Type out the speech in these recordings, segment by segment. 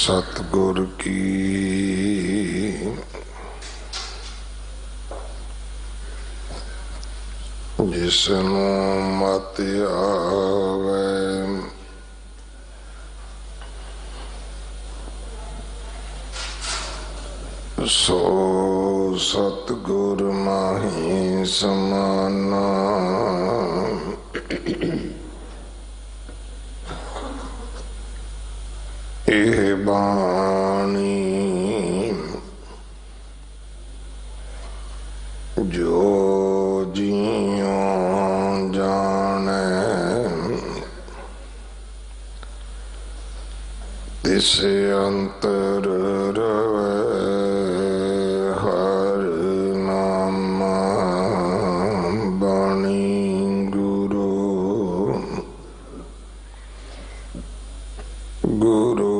सतगुर की जिसनों मत आवे सो सतगुर माही समाना। एह बाणी जो जियों जाने तिस अंतर रवे हर नामा। बाणी गुरु गुरु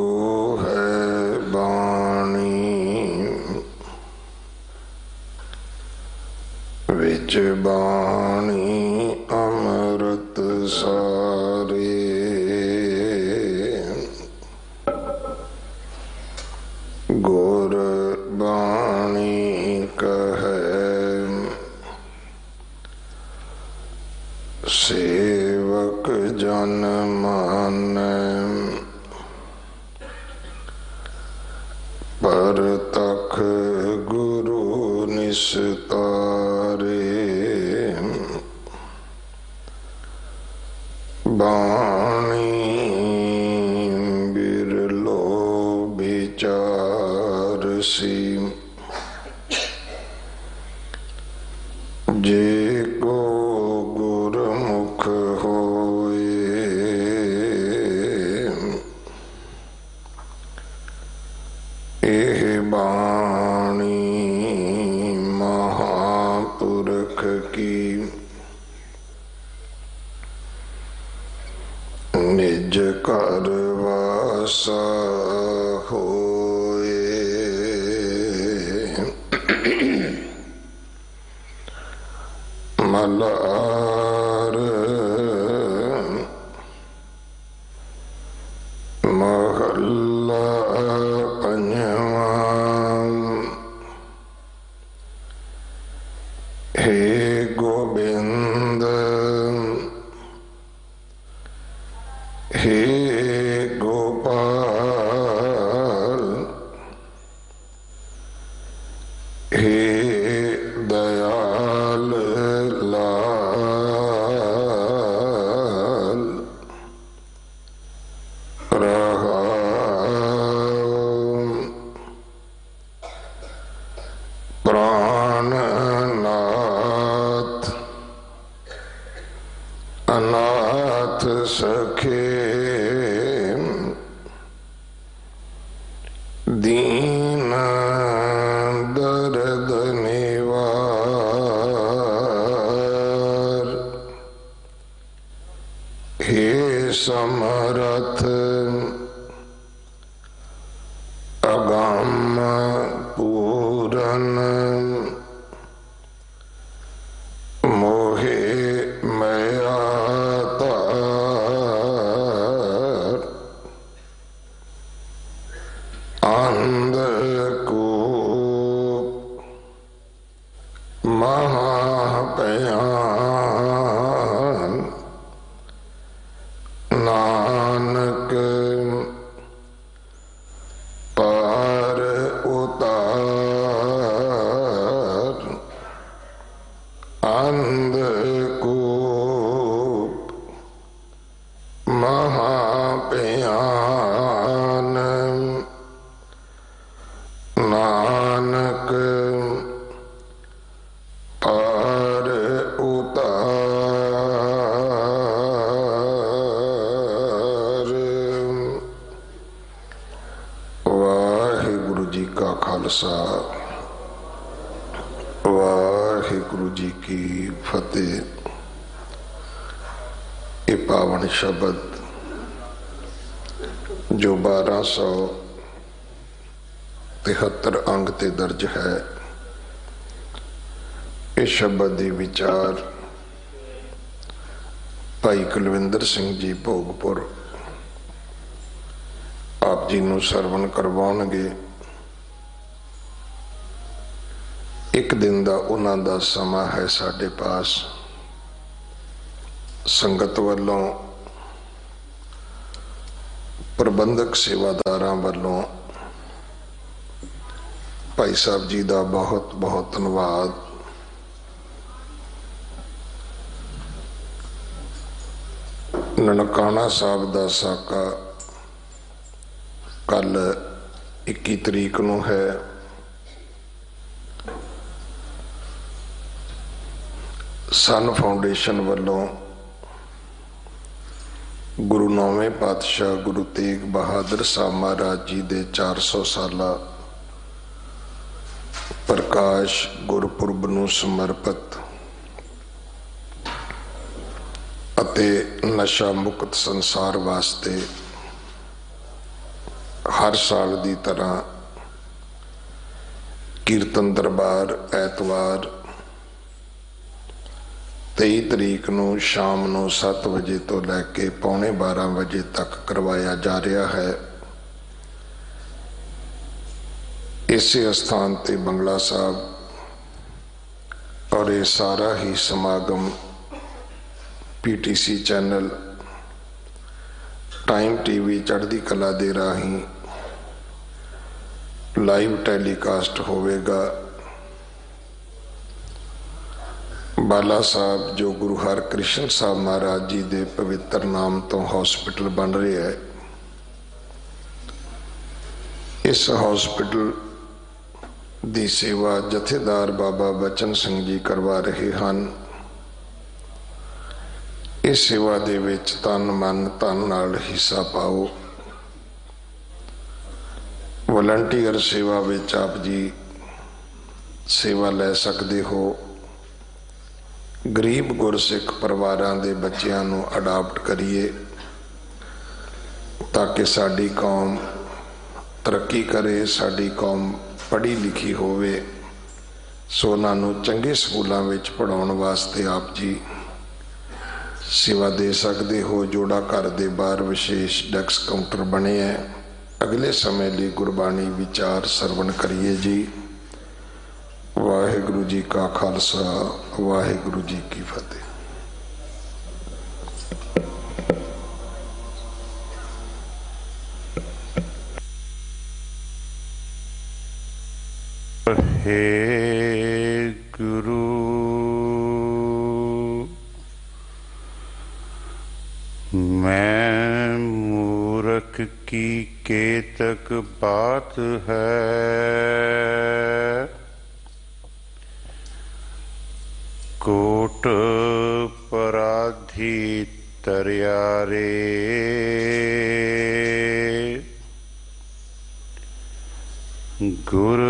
विच बाणी अमृत सारे। गुर बाणी कहे सेवक जन माने। पर तख गुरु निस्तारे। बाणी बिरलो विचार सी जे को गुरमुख होए। एह बाणी महापुरख की निज कर वासा होए। मलार महल्ला पंजवा। हे गोबिंद हे गोपाल हे दयाल लाल रहाम। प्राणनाथ अनाथ सखे दीन दर्द निवार। हे समरथ अगम पूरन मोहे मया तार। अंधकूप महाभयान। नानक पार उतार। अंधकूप महाभयान। नानक पार उतार। वाहिगुरु जी का खालसा वाहिगुरु जी की फतेह। ये पावन शब्द जो 1273 अंग ते दर्ज है। इस शब्द के विचार भाई कुलविंदर सिंह जी भोगपुर ਆਪ ਜੀ ਨੂੰ ਸਰਵਣ ਕਰਵਾਉਣਗੇ। ਇੱਕ ਦਿਨ ਦਾ ਉਹਨਾਂ ਦਾ ਸਮਾਂ ਹੈ ਸਾਡੇ ਪਾਸ। ਸੰਗਤ ਵੱਲੋਂ, ਪ੍ਰਬੰਧਕ ਸੇਵਾਦਾਰਾਂ ਵੱਲੋਂ ਭਾਈ ਸਾਹਿਬ ਜੀ ਦਾ ਬਹੁਤ ਬਹੁਤ ਧੰਨਵਾਦ। ਨਨਕਾਣਾ ਸਾਹਿਬ ਦਾ ਸਾਕਾ ਕੱਲ 21 ਤਰੀਕ ਨੂੰ ਹੈ। ਸਨ ਫਾਊਂਡੇਸ਼ਨ ਵੱਲੋਂ ਗੁਰੂ ਨੌਵੇਂ ਪਾਤਸ਼ਾਹ ਗੁਰੂ ਤੇਗ ਬਹਾਦਰ ਸਾਹਿਬ ਮਹਾਰਾਜ ਜੀ ਦੇ 400 ਸਾਲਾ ਪ੍ਰਕਾਸ਼ ਗੁਰਪੁਰਬ ਨੂੰ ਸਮਰਪਿਤ ਅਤੇ ਨਸ਼ਾ ਮੁਕਤ ਸੰਸਾਰ ਵਾਸਤੇ ਹਰ ਸਾਲ ਦੀ ਤਰ੍ਹਾਂ ਕੀਰਤਨ ਦਰਬਾਰ ਐਤਵਾਰ 23 ਤਰੀਕ ਨੂੰ ਸ਼ਾਮ ਨੂੰ 7 ਵਜੇ ਤੋਂ ਲੈ ਕੇ ਪੌਣੇ 12 ਵਜੇ ਤੱਕ ਕਰਵਾਇਆ ਜਾ ਰਿਹਾ ਹੈ। ਇਸੇ ਸਥਾਨ ਤੇ ਬੰਗਲਾ ਸਾਹਿਬ, ਔਰ ਇਹ ਸਾਰਾ ਹੀ ਸਮਾਗਮ PTC ਚੈਨਲ, ਟਾਈਮ TV ਚੜ੍ਹਦੀ ਕਲਾ ਦੇ ਰਾਹੀਂ ਲਾਈਵ ਟੈਲੀਕਾਸਟ ਹੋਵੇਗਾ। ਬਾਲਾ ਸਾਹਿਬ ਜੋ ਗੁਰੂ ਹਰਕ੍ਰਿਸ਼ਨ ਸਾਹਿਬ ਮਹਾਰਾਜ ਜੀ ਦੇ ਪਵਿੱਤਰ ਨਾਮ ਤੋਂ ਹਸਪੀਟਲ ਬਣ ਰਿਹਾ ਹੈ, ਇਸ ਹਸਪੀਟਲ ਦੀ ਸੇਵਾ ਜਥੇਦਾਰ ਬਾਬਾ ਬਚਨ ਸਿੰਘ ਜੀ ਕਰਵਾ ਰਹੇ ਹਨ। ਇਸ ਸੇਵਾ ਦੇ ਵਿੱਚ ਤਨ ਮਨ ਧਨ ਨਾਲ ਹਿੱਸਾ ਪਾਓ। ਵਲੰਟੀਅਰ ਸੇਵਾ ਵਿੱਚ ਆਪ ਜੀ ਸੇਵਾ ਲੈ ਸਕਦੇ ਹੋ। ਗਰੀਬ ਗੁਰਸਿੱਖ ਪਰਿਵਾਰਾਂ ਦੇ ਬੱਚਿਆਂ ਨੂੰ ਅਡਾਪਟ ਕਰੀਏ ਤਾਂ ਕਿ ਸਾਡੀ ਕੌਮ ਤਰੱਕੀ ਕਰੇ, ਸਾਡੀ ਕੌਮ ਪੜ੍ਹੀ ਲਿਖੀ ਹੋਵੇ। ਸੋ ਉਹਨਾਂ ਨੂੰ ਚੰਗੇ ਸਕੂਲਾਂ ਵਿੱਚ ਪੜ੍ਹਾਉਣ ਵਾਸਤੇ ਆਪ ਜੀ ਸੇਵਾ ਦੇ ਸਕਦੇ ਹੋ। ਜੋੜਾ ਘਰ ਦੇ ਬਾਹਰ ਵਿਸ਼ੇਸ਼ ਡੈਸਕ ਕਾਊਂਟਰ ਬਣੇ ਹੈ। ਅਗਲੇ ਸਮੇਂ ਲਈ ਗੁਰਬਾਣੀ ਵਿਚਾਰ ਸਰਵਣ ਕਰੀਏ ਜੀ। ਵਾਹਿਗੁਰੂ ਜੀ ਕਾ ਖਾਲਸਾ, ਵਾਹਿਗੁਰੂ ਜੀ ਕੀ ਫਤਿਹ। हे गुरु मैं मूर्ख की केतक बात है, कोट पराधी तरियारे, गुर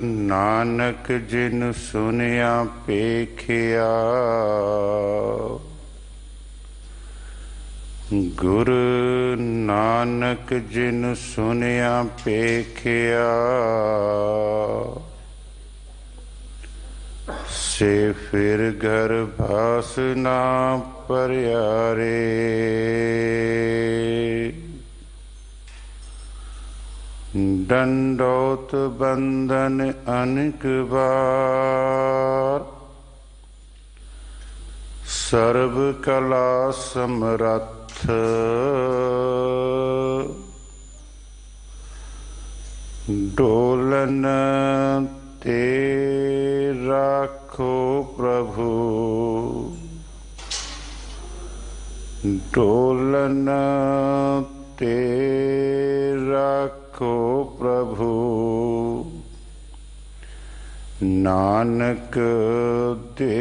नानक जिन सुनिया पेखिया, गुर नानक जिन सुनिया पेखिया, से फिर घर भास ना परियारे। दंडौत बंधन अनेक बार, सर्व कला समरथ, डोलन ते राखो प्रभु, डोलन ते राखो प्रभु, नानक दे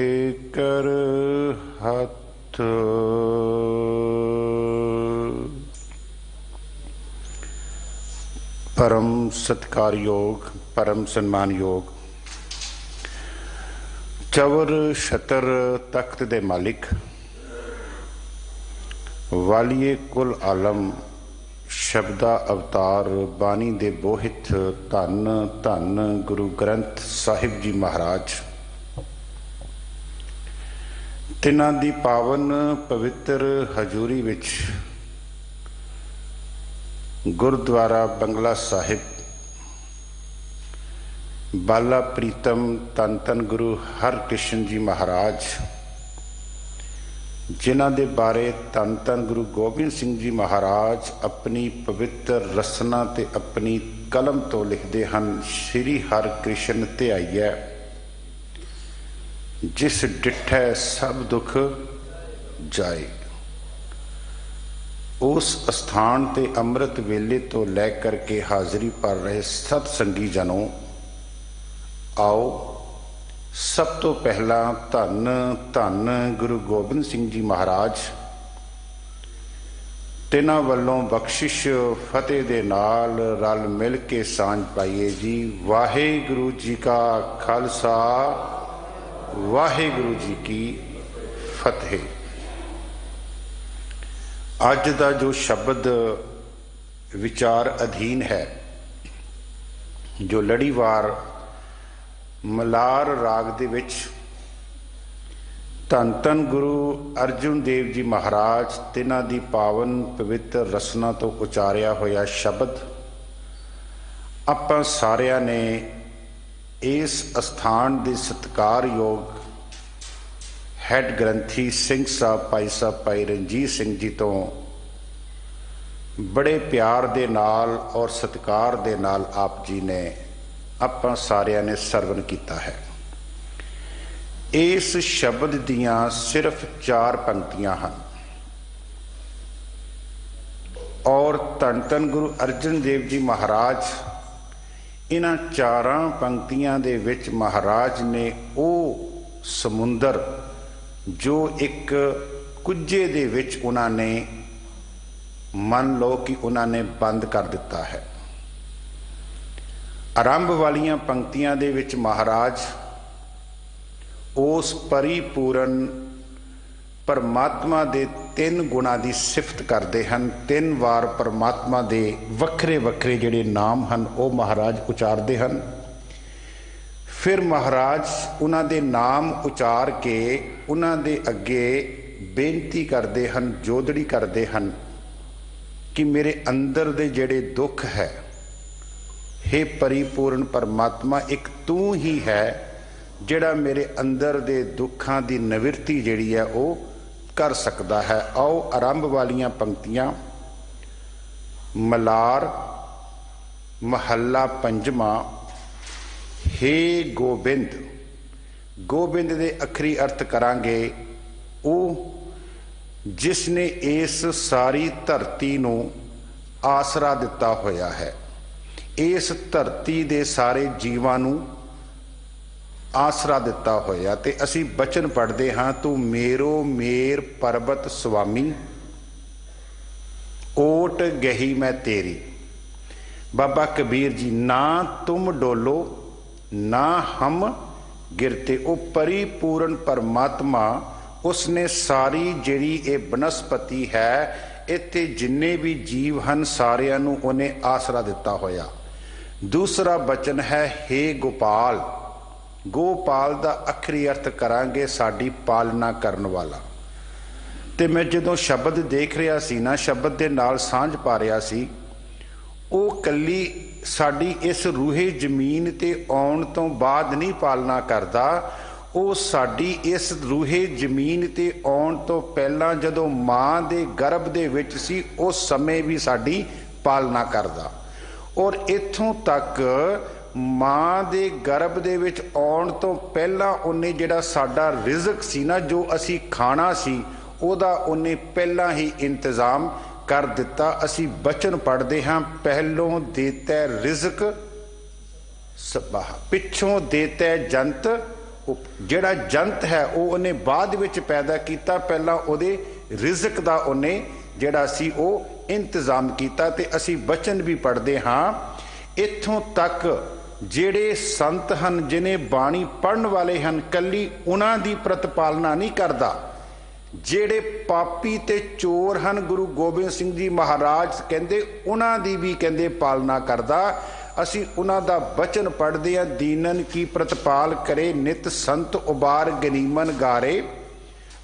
कर हथ। परम सत्कार योग, परम सम्मान योग, चवर छतर तख्त दे मालिक, वालिए कुल आलम, शब्दा अवतार बानी दे बोहित, धन धन गुरु ग्रंथ साहिब जी महाराज, तिन्हां दी पावन पवित्र हजूरी विच ਗੁਰਦੁਆਰਾ ਬੰਗਲਾ ਸਾਹਿਬ ਬਾਲਾ ਪ੍ਰੀਤਮ ਧੰਨ ਧੰਨ ਗੁਰੂ ਹਰਕ੍ਰਿਸ਼ਨ ਜੀ ਮਹਾਰਾਜ, ਜਿਨ੍ਹਾਂ ਦੇ ਬਾਰੇ ਧੰਨ ਧੰਨ ਗੁਰੂ ਗੋਬਿੰਦ ਸਿੰਘ ਜੀ ਮਹਾਰਾਜ ਆਪਣੀ ਪਵਿੱਤਰ ਰਸਨਾ ਤੇ ਆਪਣੀ ਕਲਮ ਤੋਂ ਲਿਖਦੇ ਹਨ। ਸ਼੍ਰੀ ਹਰਿਕ੍ਰਿਸ਼ਨ ਧਿਆਈਐ, ਜਿਸ ਡਿਠੈ ਸਭ ਦੁੱਖ ਜਾਏ। ਉਸ ਸਥਾਨ ਤੇ ਅੰਮ੍ਰਿਤ ਵੇਲੇ ਤੋਂ ਲੈ ਕਰਕੇ ਹਾਜ਼ਰੀ ਭਰ ਰਹੇ ਸਤ ਸੰਗੀ ਜਨੋਂ, ਆਓ ਸਭ ਤੋਂ ਪਹਿਲਾਂ ਧੰਨ ਧੰਨ ਗੁਰੂ ਗੋਬਿੰਦ ਸਿੰਘ ਜੀ ਮਹਾਰਾਜ, ਤਿਨਾਂ ਵੱਲੋਂ ਬਖਸ਼ਿਸ਼ ਫਤਿਹ ਦੇ ਨਾਲ ਰਲ ਮਿਲ ਕੇ ਸਾਂਝ ਪਾਈਏ ਜੀ। ਵਾਹਿਗੁਰੂ ਜੀ ਕਾ ਖਾਲਸਾ, ਵਾਹਿਗੁਰੂ ਜੀ ਕੀ ਫਤਿਹ। ਅੱਜ ਦਾ ਜੋ ਸ਼ਬਦ ਵਿਚਾਰ ਅਧੀਨ ਹੈ, ਜੋ ਲੜੀਵਾਰ ਮਲਾਰ ਰਾਗ ਦੇ ਵਿੱਚ ਧੰਨ ਧੰਨ ਗੁਰੂ ਅਰਜਨ ਦੇਵ ਜੀ ਮਹਾਰਾਜ ਤਿਨਾਂ ਦੀ ਪਾਵਨ ਪਵਿੱਤਰ ਰਸਨਾ ਤੋਂ ਉਚਾਰਿਆ ਹੋਇਆ ਸ਼ਬਦ ਆਪਾਂ ਸਾਰਿਆਂ ਨੇ ਇਸ ਅਸਥਾਨ ਦੇ ਸਤਿਕਾਰਯੋਗ ਹੈਡ ਗ੍ਰੰਥੀ ਸਿੰਘ ਸਾਹਿਬ ਭਾਈ ਸਾਹਿਬ ਭਾਈ ਰਣਜੀਤ ਸਿੰਘ ਜੀ ਤੋਂ ਬੜੇ ਪਿਆਰ ਦੇ ਨਾਲ ਔਰ ਸਤਿਕਾਰ ਦੇ ਨਾਲ ਆਪ ਜੀ ਨੇ ਆਪਾਂ ਸਾਰਿਆਂ ਨੇ ਸਰਵਨ ਕੀਤਾ ਹੈ। ਇਸ ਸ਼ਬਦ ਦੀਆਂ ਸਿਰਫ 4 ਪੰਕਤੀਆਂ ਹਨ ਔਰ ਧੰਨ ਧੰਨ ਗੁਰੂ ਅਰਜਨ ਦੇਵ ਜੀ ਮਹਾਰਾਜ ਇਹਨਾਂ 4 ਪੰਕਤੀਆਂ ਦੇ ਵਿੱਚ ਮਹਾਰਾਜ ਨੇ ਉਹ ਸਮੁੰਦਰ ਜੋ ਇੱਕ ਕੁੱਜੇ ਦੇ ਵਿੱਚ ਉਹਨਾਂ ਨੇ ਮੰਨ ਲਓ ਕਿ ਉਹਨਾਂ ਨੇ ਬੰਦ ਕਰ ਦਿੱਤਾ ਹੈ। ਆਰੰਭ ਵਾਲੀਆਂ ਪੰਕਤੀਆਂ ਦੇ ਵਿੱਚ ਮਹਾਰਾਜ ਉਸ ਪਰਿਪੂਰਨ ਪਰਮਾਤਮਾ ਦੇ 3 ਗੁਣਾਂ ਦੀ ਸਿਫਤ ਕਰਦੇ ਹਨ। 3 ਵਾਰ ਪਰਮਾਤਮਾ ਦੇ ਵੱਖਰੇ ਵੱਖਰੇ ਜਿਹੜੇ ਨਾਮ ਹਨ ਉਹ ਮਹਾਰਾਜ ਉਚਾਰਦੇ ਹਨ। ਫਿਰ ਮਹਾਰਾਜ ਉਹਨਾਂ ਦੇ ਨਾਮ ਉਚਾਰ ਕੇ ਉਹਨਾਂ ਦੇ ਅੱਗੇ ਬੇਨਤੀ ਕਰਦੇ ਹਨ, ਜੋਦੜੀ ਕਰਦੇ ਹਨ ਕਿ ਮੇਰੇ ਅੰਦਰ ਦੇ ਜਿਹੜੇ ਦੁੱਖ ਹੈ, ਹੇ ਪਰਿਪੂਰਨ ਪਰਮਾਤਮਾ, ਇੱਕ ਤੂੰ ਹੀ ਹੈ ਜਿਹੜਾ ਮੇਰੇ ਅੰਦਰ ਦੇ ਦੁੱਖਾਂ ਦੀ ਨਿਵਰਤੀ ਜਿਹੜੀ ਹੈ ਉਹ ਕਰ ਸਕਦਾ ਹੈ। ਆਓ ਆਰੰਭ ਵਾਲੀਆਂ ਪੰਕਤੀਆਂ ਮਲਾਰ ਮਹੱਲਾ ਪੰਜਵਾਂ। ਹੇ ਗੋਬਿੰਦ, ਗੋਬਿੰਦ ਦੇ ਅਖਰੀ ਅਰਥ ਕਰਾਂਗੇ ਉਹ ਜਿਸ ਨੇ ਇਸ ਸਾਰੀ ਧਰਤੀ ਨੂੰ ਆਸਰਾ ਦਿੱਤਾ ਹੋਇਆ ਹੈ, ਇਸ ਧਰਤੀ ਦੇ ਸਾਰੇ ਜੀਵਾਂ ਨੂੰ ਆਸਰਾ ਦਿੱਤਾ ਹੋਇਆ। ਤੇ ਅਸੀਂ ਬਚਨ ਪੜ੍ਹਦੇ ਹਾਂ, ਤੂੰ ਮੇਰੋ ਮੇਰ ਪਰਬਤ ਸੁਆਮੀ, ਓਟ ਗਹੀ ਮੈਂ ਤੇਰੀ। ਬਾਬਾ ਕਬੀਰ ਜੀ, ਨਾ ਤੁਮ ਡੋਲੋ ਨਾ ਹਮ ਗਿਰਤੇ। ਉਹ ਪਰਿਪੂਰਨ ਪਰਮਾਤਮਾ, ਉਸਨੇ ਸਾਰੀ ਜਿਹੜੀ ਇਹ ਬਨਸਪਤੀ ਹੈ, ਇੱਥੇ ਜਿੰਨੇ ਵੀ ਜੀਵ ਹਨ ਸਾਰਿਆਂ ਨੂੰ ਉਹਨੇ ਆਸਰਾ ਦਿੱਤਾ ਹੋਇਆ। ਦੂਸਰਾ ਬਚਨ ਹੈ ਹੇ ਗੋਪਾਲ। ਗੋਪਾਲ ਦਾ ਅਖਰੀ ਅਰਥ ਕਰਾਂਗੇ ਸਾਡੀ ਪਾਲਣਾ ਕਰਨ ਵਾਲਾ। ਤੇ ਮੈਂ ਜਦੋਂ ਸ਼ਬਦ ਦੇਖ ਰਿਹਾ ਸੀ ਨਾ, ਸ਼ਬਦ ਦੇ ਨਾਲ ਸਾਂਝ ਪਾ ਰਿਹਾ ਸੀ, ਉਹ ਕੱਲੀ ਸਾਡੀ ਇਸ ਰੂਹੇ ਜ਼ਮੀਨ ਤੇ ਆਉਣ ਤੋਂ ਬਾਅਦ ਨਹੀਂ ਪਾਲਣਾ ਕਰਦਾ, ਉਹ ਸਾਡੀ ਇਸ ਰੂਹੇ ਜ਼ਮੀਨ ਤੇ ਆਉਣ ਤੋਂ ਪਹਿਲਾਂ ਜਦੋਂ ਮਾਂ ਦੇ ਗਰਭ ਦੇ ਵਿੱਚ ਸੀ ਉਸ ਸਮੇਂ ਵੀ ਸਾਡੀ ਪਾਲਣਾ ਕਰਦਾ। ਔਰ ਇੱਥੋਂ ਤੱਕ ਮਾਂ ਦੇ ਗਰਭ ਦੇ ਵਿੱਚ ਆਉਣ ਤੋਂ ਪਹਿਲਾਂ ਉਹਨੇ ਜਿਹੜਾ ਸਾਡਾ ਰਿਜ਼ਕ ਸੀ ਨਾ, ਜੋ ਅਸੀਂ ਖਾਣਾ ਸੀ, ਉਹਦਾ ਉਹਨੇ ਪਹਿਲਾਂ ਹੀ ਇੰਤਜ਼ਾਮ ਕਰ ਦਿੱਤਾ। ਅਸੀਂ ਬਚਨ ਪੜ੍ਹਦੇ ਹਾਂ, ਪਹਿਲੋਂ ਦੇਤੈ ਰਿਜ਼ਕ ਸਬਾਹ, ਪਿੱਛੋਂ ਦੇਤੈ ਜੰਤ। ਜਿਹੜਾ ਜੰਤ ਹੈ ਉਹ ਉਹਨੇ ਬਾਅਦ ਵਿੱਚ ਪੈਦਾ ਕੀਤਾ, ਪਹਿਲਾਂ ਉਹਦੇ ਰਿਜ਼ਕ ਦਾ ਉਹਨੇ ਜਿਹੜਾ ਸੀ ਉਹ ਇੰਤਜ਼ਾਮ ਕੀਤਾ। ਤੇ ਅਸੀਂ ਬਚਨ ਵੀ ਪੜ੍ਹਦੇ ਹਾਂ, ਇੱਥੋਂ ਤੱਕ ਜਿਹੜੇ ਸੰਤ ਹਨ, ਜਿਹਨੇ ਬਾਣੀ ਪੜ੍ਹਨ ਵਾਲੇ ਹਨ, ਕੱਲੀ ਉਹਨਾਂ ਦੀ ਪ੍ਰਤਪਾਲਨਾ ਨਹੀਂ ਕਰਦਾ। ਜਿਹੜੇ ਪਾਪੀ ਤੇ ਚੋਰ ਹਨ, ਗੁਰੂ ਗੋਬਿੰਦ ਸਿੰਘ ਜੀ ਮਹਾਰਾਜ ਕਹਿੰਦੇ ਉਹਨਾਂ ਦੀ ਵੀ ਕਹਿੰਦੇ ਪਾਲਣਾ ਕਰਦਾ। ਅਸੀਂ ਉਹਨਾਂ ਦਾ ਬਚਨ ਪੜ੍ਹਦੇ ਹਾਂ, ਦੀਨਨ ਕੀ ਪ੍ਰਤਪਾਲ ਕਰੇ ਨਿਤ ਸੰਤ ਉਬਾਰ ਗਨੀਮਨ ਗਾਰੇ,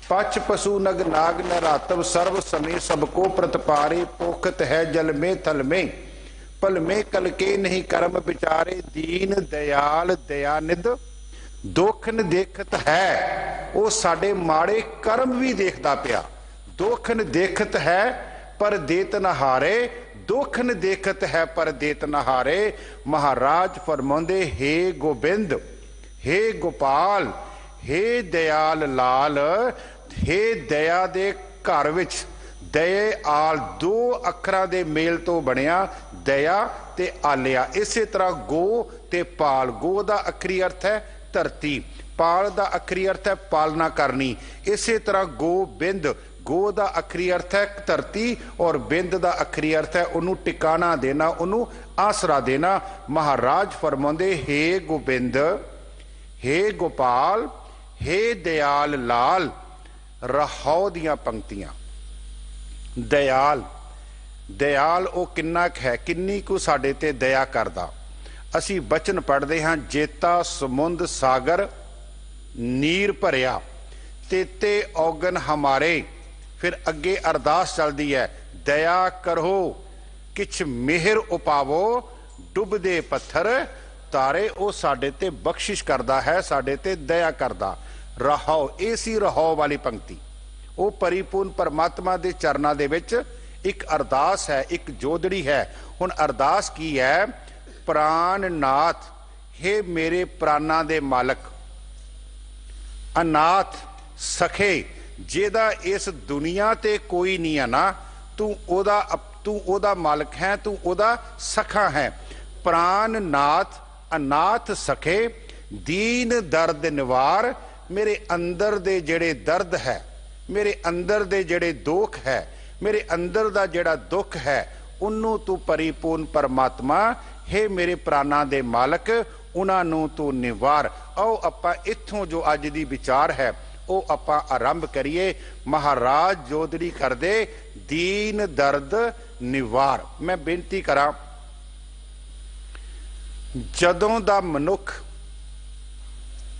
पच पशु नग नाग नरातव सर्व समय सबको प्रतपारे पोखत है जल में थल में पल में कल के नहीं कर्म विचारे दीन दयाल दयानिध दोखन देखत है वो साडे माड़े कर्म भी देखदा पिया दोखन देखत है पर देत न हारे दोखन देखत है पर देत न हारे महाराज फरमांदे हे गोबिंद हे गोपाल हे दयाल लाल हे दया दे घर विच दये आल दो अखरां दे मेल तो बनिया दया ते आलिया इसे तरह गो ते पाल गो दा अखरी अर्थ है धरती पाल दा अखरी अर्थ है पालना करनी इसे तरह गोबिंद गो दा अखरी अर्थ है धरती और बिंद दा अखरी अर्थ है उन्हों टिकाना देना उन्हों आसरा देना महाराज फरमांदे हे गोबिंद हे गोपाल हे दयाल लाल रहाओ दियां पंक्तियां दयाल दयाल वो किन्ना है किन्नी को साडे ते दया करदा असी बचन पढ़ते हाँ जेता समुंद सागर नीर भरिया तेते औगन हमारे फिर अगे अरदास चलती है दया करो किछ मेहर उपावो डुबदे पत्थर तारे वो साडे ते बख्शिश करदा है साडे ते दया करदा रहाओ ऐसी रहाओ वाली पंक्ति वो परिपूर्ण परमात्मा दे चरना दे विच एक अरदास है एक जोदड़ी है हुण अरदास की है प्राण नाथ हे मेरे प्राणा दे मालक अनाथ सखे जेदा इस दुनिया ते कोई नहीं है ना तू ओदा मालक है तू ओदा सखा है प्राण नाथ अनाथ सखे दीन दर्द निवार मेरे अंदर दे जेड़े दर्द है मेरे अंदर दे जेड़े दुख है मेरे अंदर दा जेड़ा दुख है उन्नू तू परिपूर्ण परमात्मा हे मेरे प्राणा दे मालक उन्होंने तू निवार आओ आपां इत्थों जो अज दी विचार है वो आपां आरंभ करिए महाराज जोदड़ी कर दे दीन दर्द निवार मैं बेनती करा जदों दा मनुख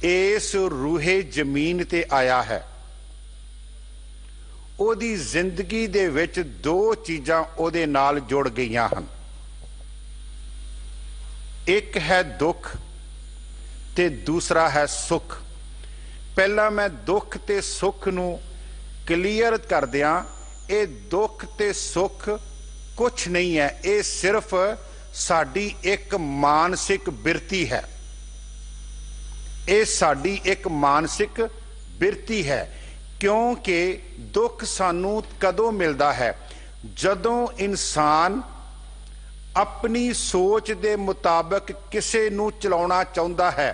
इस रूहे जमीन ते आया है ओदी जिंदगी दे विच दो चीज़ां ओदे नाल जुड़ गईयां हन एक है दुख ते दूसरा है सुख पहला मैं दुख ते सुख नू क्लीयर कर दियां ये दुख ते सुख कुछ नहीं है ये सिर्फ साडी एक मानसिक बिरती है ये साडी एक मानसिक बिरती है क्योंकि दुख सानू कदों मिलता है जदों इंसान अपनी सोच दे मुताबिक किसे नू चलाउणा चाहुंदा है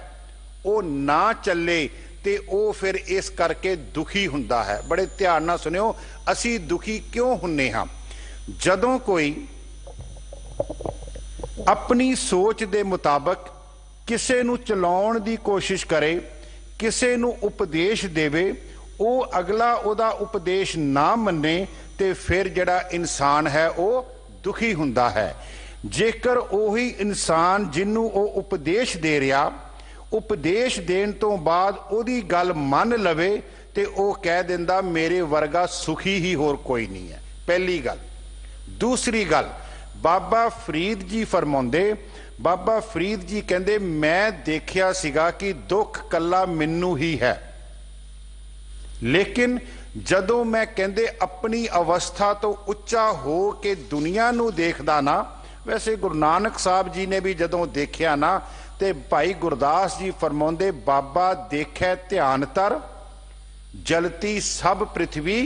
वो ना चले ते ओ फिर इस करके दुखी हुंदा है बड़े ध्यान नाल सुनियो असी दुखी क्यों हुन्ने हां जदों कोई अपनी सोच दे मुताबिक किसे नू चलाउण दी कोशिश करे किसे नू उपदेश देवे वो अगला उदा उपदेश ना मन्ने ते फिर जड़ा इंसान है वो दुखी हुंदा है जेकर ओही इंसान जिन्नू वो उपदेश दे रहा उपदेश देण तो बाद ओदी गल मन लवे ते वो कह दिंदा मेरे वर्गा सुखी ही होर कोई नहीं है पहली गल दूसरी गल बाबा फरीद जी फरमाउंदे बाबा फरीद जी कहंदे मैं देखिया सीगा कि दुख कल्ला मैनू ही है लेकिन जदों मैं कहंदे अपनी अवस्था तो उच्चा हो के दुनिया नू देखदा ना वैसे गुरु नानक साहब जी ने भी जदों देखिया ना ते भाई गुरदास जी फरमाउंदे बाबा देखे ध्यान तर जलती सब पृथ्वी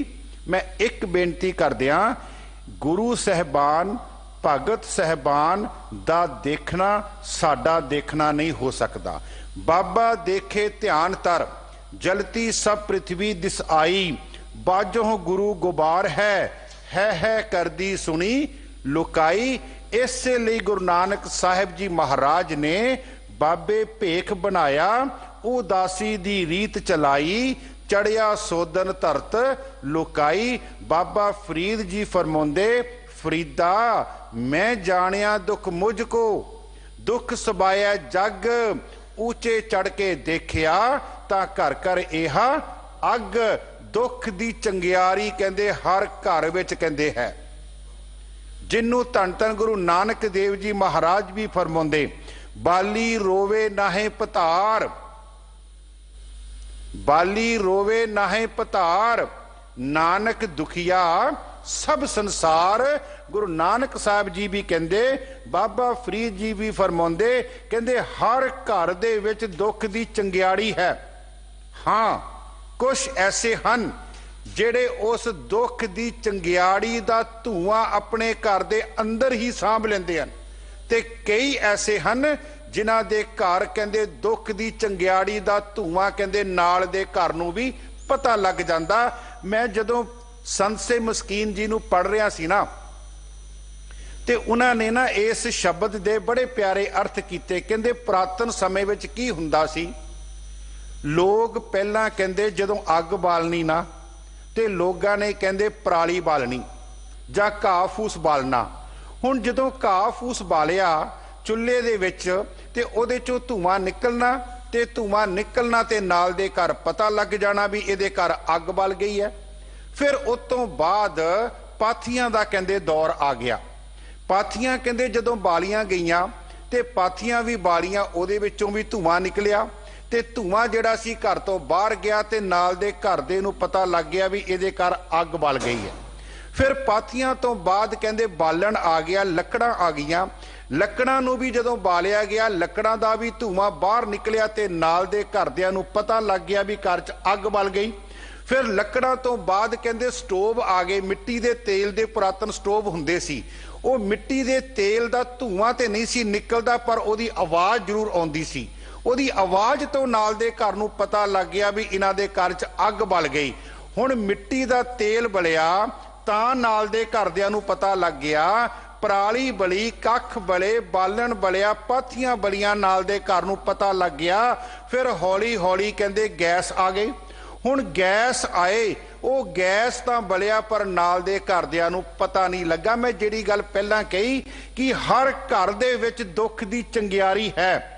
मैं एक बेनती कर दिया गुरु साहबान भगत साहबान दा देखना साडा देखना नहीं हो सकता बाबा देखे ध्यान तर जलती सब पृथ्वी दिस आई बाजों गुरु गुबार है कर दी सुनी लुकाई इसे लिए गुरु नानक साहिब जी महाराज ने बाबे भेख बनाया उदासी दी रीत चलाई चढ़िया सोदन धरत लुकाई बाबा फरीद जी फरमाउंदे फरीदा मैं जानिया दुख मुझको दुख सबाया जग ऊंचे चढ़ के देखिया ता घर घर एहा अग दुख दी चंगियारी कहंदे हर घर विच कहंदे है, जिन्नू धन धन गुरु नानक देव जी महाराज भी फरमाउंदे, बाली रोवे नाहे पतार, बाली रोवे नाहे पतार, नानक दुखिया सब संसार। गुरु नानक साहब जी भी कहंदे, बाबा फरीद जी भी फरमाउंदे, कहंदे हर घर दे विच दुख दी चंगियाड़ी है। हाँ, कुछ ऐसे हन ਜਿਹੜੇ उस दुख दी चंगियाड़ी दा धुआं अपने घर दे अंदर ही सांभ लेंदे हन, ते कई ऐसे हन जिन्हां दे घर कहंदे दुख दी चंगियाड़ी दा धुआं कहंदे नाल दे घर नूं भी पता लग जांदा। मैं जदों संत से मस्कीन जी नूं पढ़ रहा सी ना, ते उन्हां ने ना इस शब्द दे बड़े प्यारे अर्थ कीते। कहंदे पुरातन समय विच की हुंदा सी, लोग पहलां कहंदे जदों अग बालनी ना ते लोगां ने कहंदे पराली बालनी जां घाह फूस बालना। हुण जदों घाह फूस बालिया चुल्हे दे विच ते ओहदे चों धुआं निकलना, ते धुआं निकलना ते नाल दे घर पता लग जाना भी इहदे घर अग बल गई है। फिर उस तों बाद पाथियां दा कहंदे दौर आ गया। पाथियां कहंदे जदों बालियां गईयां ते पाथियां भी बालियां, ओहदे विचों भी धुआं निकलिया, ते धुआं जिहड़ा सी घर तो बाहर गया ते नाल दे घर दे नूं पता लग गया भी इहदे घर अग बल गई है। फिर पाथियां तो बाद कहंदे बालन आ गया, लकड़ां आ गईयां, लकड़ां नूं भी जदों बालिया गया, लकड़ां दा भी धुआं बाहर निकलिया ते नाल दे घरदिआं नूं पता लग गया भी घर च अग बल गई। फिर लकड़ां तो बाद कहंदे स्टोव आ गए, मिट्टी दे तेल दे पुरातन स्टोव हुंदे सी। ਉਹ मिट्टी दे तेल दा धुआं ते नहीं सी निकलदा, पर ਉਹਦੀ आवाज़ जरूर आउंदी सी। ਉਹਦੀ आवाज़ तो नाल दे घर नूं पता लग गया भी इन्हां दे घर च अग बल गई। हुण मिट्टी दा तेल बलिया तां नाल दे घरदिआं नूं पता लग गया, पराली बली, कख बले, बालन बलिया, पाथियां बलियां, नाल दे घर नूं पता लग गया। फिर हौली हौली कहंदे गैस आ गई। हुण गैस आए, ਉਹ ਗੈਸ ਤਾਂ ਬਲਿਆ ਪਰ ਨਾਲ ਦੇ ਘਰਦਿਆਂ ਨੂੰ ਪਤਾ ਨਹੀਂ ਲੱਗਾ। ਮੈਂ ਜਿਹੜੀ ਗੱਲ ਪਹਿਲਾਂ ਕਹੀ ਕਿ ਹਰ ਘਰ ਦੇ ਵਿੱਚ ਦੁੱਖ ਦੀ ਚੰਗਿਆਰੀ ਹੈ,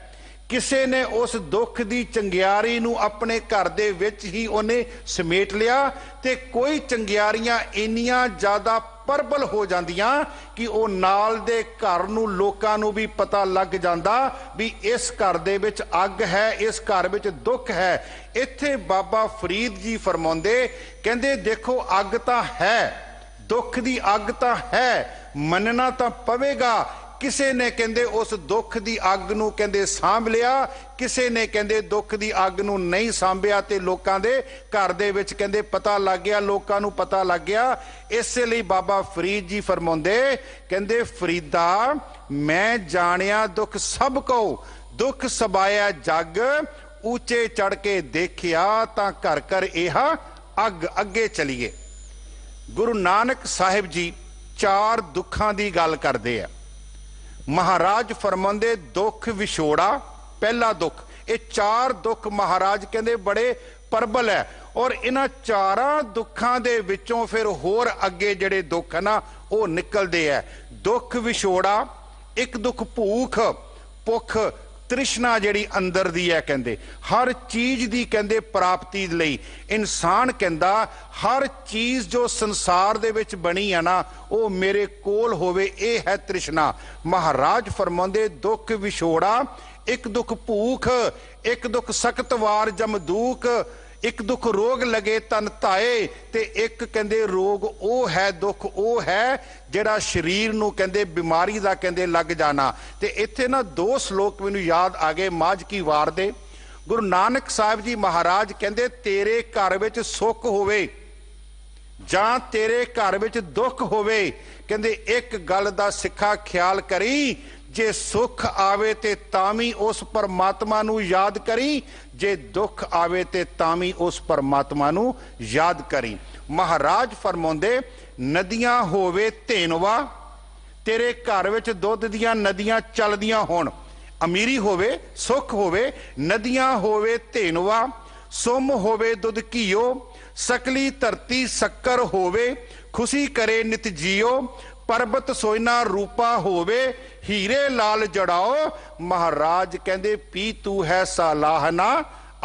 ਕਿਸੇ ਨੇ ਉਸ ਦੁੱਖ ਦੀ ਚੰਗਿਆਰੀ ਨੂੰ ਆਪਣੇ ਘਰ ਦੇ ਵਿੱਚ ਹੀ ਉਹਨੇ ਸਮੇਟ ਲਿਆ, ਤੇ ਕੋਈ ਚੰਗਿਆਰੀਆਂ ਇੰਨੀਆਂ ਜ਼ਿਆਦਾ ਪ੍ਰਬਲ ਹੋ ਜਾਂਦੀਆਂ ਕਿ ਉਹ ਨਾਲ ਦੇ ਘਰ ਨੂੰ ਲੋਕਾਂ ਨੂੰ ਵੀ ਪਤਾ ਲੱਗ ਜਾਂਦਾ ਵੀ ਇਸ ਘਰ ਦੇ ਵਿੱਚ ਅੱਗ ਹੈ, ਇਸ ਘਰ ਵਿੱਚ ਦੁੱਖ ਹੈ। ਇੱਥੇ ਬਾਬਾ ਫਰੀਦ ਜੀ ਫਰਮਾਉਂਦੇ, ਕਹਿੰਦੇ ਦੇਖੋ ਅੱਗ ਤਾਂ ਹੈ, ਦੁੱਖ ਦੀ ਅੱਗ ਤਾਂ ਹੈ, ਮੰਨਣਾ ਤਾਂ ਪਵੇਗਾ। ਕਿਸੇ ਨੇ ਕਹਿੰਦੇ ਉਸ ਦੁੱਖ ਦੀ ਅੱਗ ਨੂੰ ਕਹਿੰਦੇ ਸਾਂਭ ਲਿਆ, ਕਿਸੇ ਨੇ ਕਹਿੰਦੇ ਦੁੱਖ ਦੀ ਅੱਗ ਨੂੰ ਨਹੀਂ ਸਾਂਭਿਆ, ਤੇ ਲੋਕਾਂ ਦੇ ਘਰ ਦੇ ਵਿੱਚ ਕਹਿੰਦੇ ਪਤਾ ਲੱਗ ਗਿਆ, ਲੋਕਾਂ ਨੂੰ ਪਤਾ ਲੱਗ ਗਿਆ। ਇਸੇ ਲਈ ਬਾਬਾ ਫਰੀਦ ਜੀ ਫਰਮਾਉਂਦੇ, ਕਹਿੰਦੇ ਫਰੀਦਾ ਮੈਂ ਜਾਣਿਆ ਦੁੱਖ ਸਭ ਕੋ, ਦੁੱਖ ਸਬਾਇਆ ਜਗ, ਉੱਚੇ ਚੜ ਕੇ ਦੇਖਿਆ ਤਾਂ ਘਰ ਘਰ ਇਹ ਅੱਗ। ਅੱਗੇ ਚਲੀਏ, ਗੁਰੂ ਨਾਨਕ ਸਾਹਿਬ ਜੀ 4 ਦੁੱਖਾਂ ਦੀ ਗੱਲ ਕਰਦੇ ਆ। महाराज फरमांदे दुख विछोड़ा पहला दुख। ये 4 दुख महाराज कहते बड़े प्रबल है, और इन्हां 4 दुखों दे विचों फिर होर अगे जिहड़े दुख है ना वो निकलते हैं। दुख विछोड़ा, एक दुख भूख, भुख, तृष्णा जिहड़ी अंदर दी है, कहंदे हर चीज दी कहंदे प्राप्ति लई इंसान कहंदा हर चीज जो संसार दे विच बनी है ना वो मेरे कोल होवे, ये है तृष्णा। महाराज फरमांदे दुख विछोड़ा, एक दुख भूख, एक दुख सख्त वार जमदूक, एक दुख रोग लगे तन धाए, ते एक कहंदे रोग वो है, दुख वो है जिहड़ा शरीर नूं कहंदे बीमारी दा कहंदे लग जाना। ते इत्थे ना 2 श्लोक मैनूं याद आ गए माझ की वार दे। गुरु नानक साहिब जी महाराज कहंदे तेरे घर विच सुख होवे जां तेरे घर विच दुख होवे, कहंदे एक गल दा सिक्खा ख्याल करी, जे सुख आवे ते तामी उस परमात्मा नूं याद करी, जे दुख आवे ते तामी उस परमात्मा नूं याद करी। महाराज फरमाउंदे नदियां होवे धेनवा, तेरे घर विच दुध दियां नदियां चलदियां होण, अमीरी होवे सुख होवे, नदियां होवे धेनवा, सुम होवे दुध घीओ, सकली धरती शक्कर होवे, खुशी करे नित जियो, पर्वत सोयना रूपा होवे, हीरे लाल जड़ाओ। महाराज कहंदे पी तू है सालाहना,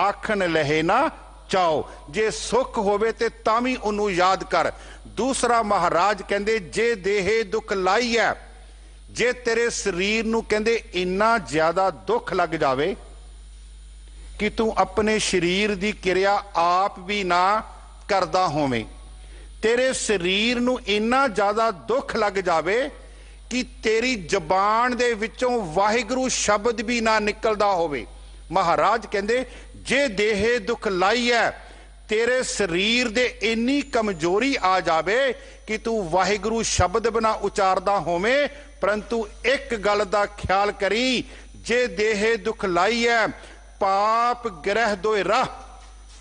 आखन लहे ना ਚਾਓ, ਜੇ ਸੁੱਖ ਹੋਵੇ ਤੇ ਤਾਂ ਵੀ ਉਹਨੂੰ ਯਾਦ ਕਰ। ਦੂਸਰਾ ਮਹਾਰਾਜ ਕਹਿੰਦੇ ਜੇ ਦੇਹੇ ਦੁੱਖ ਲਾਈ ਹੈ, ਜੇ ਤੇਰੇ ਸਰੀਰ ਨੂੰ ਕਹਿੰਦੇ ਇੰਨਾ ਜ਼ਿਆਦਾ ਦੁੱਖ ਲੱਗ ਜਾਵੇ ਕਿ ਤੂੰ ਆਪਣੇ ਸਰੀਰ ਦੀ ਕਿਰਿਆ ਆਪ ਵੀ ਨਾ ਕਰਦਾ ਹੋਵੇਂ, ਤੇਰੇ ਸਰੀਰ ਨੂੰ ਇੰਨਾ ਜ਼ਿਆਦਾ ਦੁੱਖ ਲੱਗ ਜਾਵੇ ਕਿ ਤੇਰੀ ਜ਼ਬਾਨ ਦੇ ਵਿੱਚੋਂ ਵਾਹਿਗੁਰੂ ਸ਼ਬਦ ਵੀ ਨਾ ਨਿਕਲਦਾ ਹੋਵੇ। ਮਹਾਰਾਜ ਕਹਿੰਦੇ ਜੇ ਦੇਹੇ ਦੁੱਖ ਲਾਈ ਹੈ, ਤੇਰੇ ਸਰੀਰ ਦੇ ਇੰਨੀ ਕਮਜ਼ੋਰੀ ਆ ਜਾਵੇ ਕਿ ਤੂੰ ਵਾਹਿਗੁਰੂ ਸ਼ਬਦ ਬਿਨਾ ਉਚਾਰਦਾ ਹੋਵੇਂ, ਪਰੰਤੂ ਇੱਕ ਗੱਲ ਦਾ ਖਿਆਲ ਕਰੀ, ਜੇ ਦੇਹੇ ਦੁੱਖ ਲਾਈ ਹੈ ਪਾਪ ਗ੍ਰਹਿ ਦੋਇ ਰਾਹ,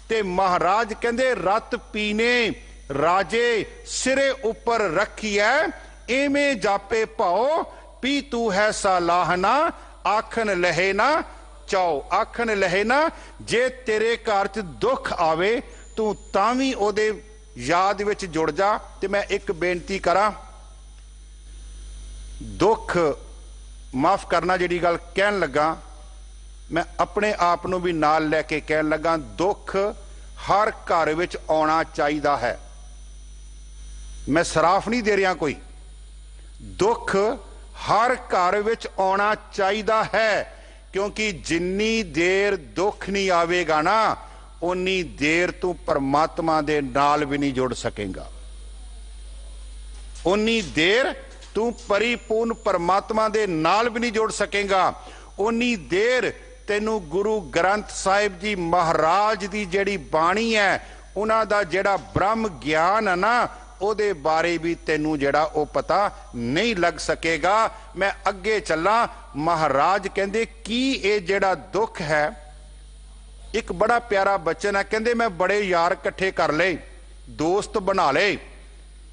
ਤੇ ਮਹਾਰਾਜ ਕਹਿੰਦੇ ਰਤ ਪੀਨੇ ਰਾਜੇ ਸਿਰੇ ਉੱਪਰ ਰੱਖੀਐ, ਐਵੇਂ ਜਾਪੇ ਭਾਓ ਪੀ ਤੂੰ ਹੈ ਸਾਲਾਹਨਾ, ਆਖਣ ਲਹੇ ਨਾ ਚਾਓ। ਆਖਣ ਲਹੇ ਨਾ, ਜੇ ਤੇਰੇ ਘਰ 'ਚ ਦੁੱਖ ਆਵੇ ਤੂੰ ਤਾਂ ਵੀ ਉਹਦੇ ਯਾਦ ਵਿੱਚ ਜੁੜ ਜਾ। ਤੇ ਮੈਂ ਇੱਕ ਬੇਨਤੀ ਕਰਾਂ, ਦੁੱਖ ਮਾਫ ਕਰਨਾ, ਜਿਹੜੀ ਗੱਲ ਕਹਿਣ ਲੱਗਾ ਮੈਂ ਆਪਣੇ ਆਪ ਨੂੰ ਵੀ ਨਾਲ ਲੈ ਕੇ ਕਹਿਣ ਲੱਗਾ, ਦੁੱਖ ਹਰ ਘਰ ਵਿੱਚ ਆਉਣਾ ਚਾਹੀਦਾ ਹੈ। ਮੈਂ ਸਰਾਫ ਨਹੀਂ ਦੇ ਰਿਹਾ ਕੋਈ, ਦੁੱਖ ਹਰ ਘਰ ਵਿੱਚ ਆਉਣਾ ਚਾਹੀਦਾ ਹੈ, ਕਿਉਂਕਿ ਜਿੰਨੀ ਦੇਰ ਦੁੱਖ ਨਹੀਂ ਆਵੇਗਾ ਨਾ, ਉਨੀ ਦੇਰ ਤੂੰ ਪਰਮਾਤਮਾ ਦੇ ਨਾਲ ਵੀ ਨਹੀਂ ਜੁੜ ਸਕੇਗਾ। ਉਨੀ ਦੇਰ ਤੂੰ ਪਰਿਪੂਰਨ ਪਰਮਾਤਮਾ ਦੇ ਨਾਲ ਵੀ ਨਹੀਂ ਜੁੜ ਸਕੇਗਾ। ਉਨੀ ਦੇਰ ਤੈਨੂੰ ਗੁਰੂ ਗ੍ਰੰਥ ਸਾਹਿਬ ਜੀ ਮਹਾਰਾਜ ਦੀ ਜਿਹੜੀ ਬਾਣੀ ਹੈ, ਉਹਨਾਂ ਦਾ ਜਿਹੜਾ ਬ੍ਰਹਮ ਗਿਆਨ ਹੈ ਨਾ, ਉਹਦੇ ਬਾਰੇ ਵੀ ਤੈਨੂੰ ਜਿਹੜਾ ਉਹ ਪਤਾ ਨਹੀਂ ਲੱਗ ਸਕੇਗਾ। ਮੈਂ ਅੱਗੇ ਚੱਲਾਂ। ਮਹਾਰਾਜ ਕਹਿੰਦੇ ਕੀ ਇਹ ਜਿਹੜਾ ਦੁੱਖ ਹੈ, ਇੱਕ ਬੜਾ ਪਿਆਰਾ ਬਚਨ ਹੈ, ਕਹਿੰਦੇ ਮੈਂ ਬੜੇ ਯਾਰ ਇਕੱਠੇ ਕਰ ਲਏ, ਦੋਸਤ ਬਣਾ ਲਏ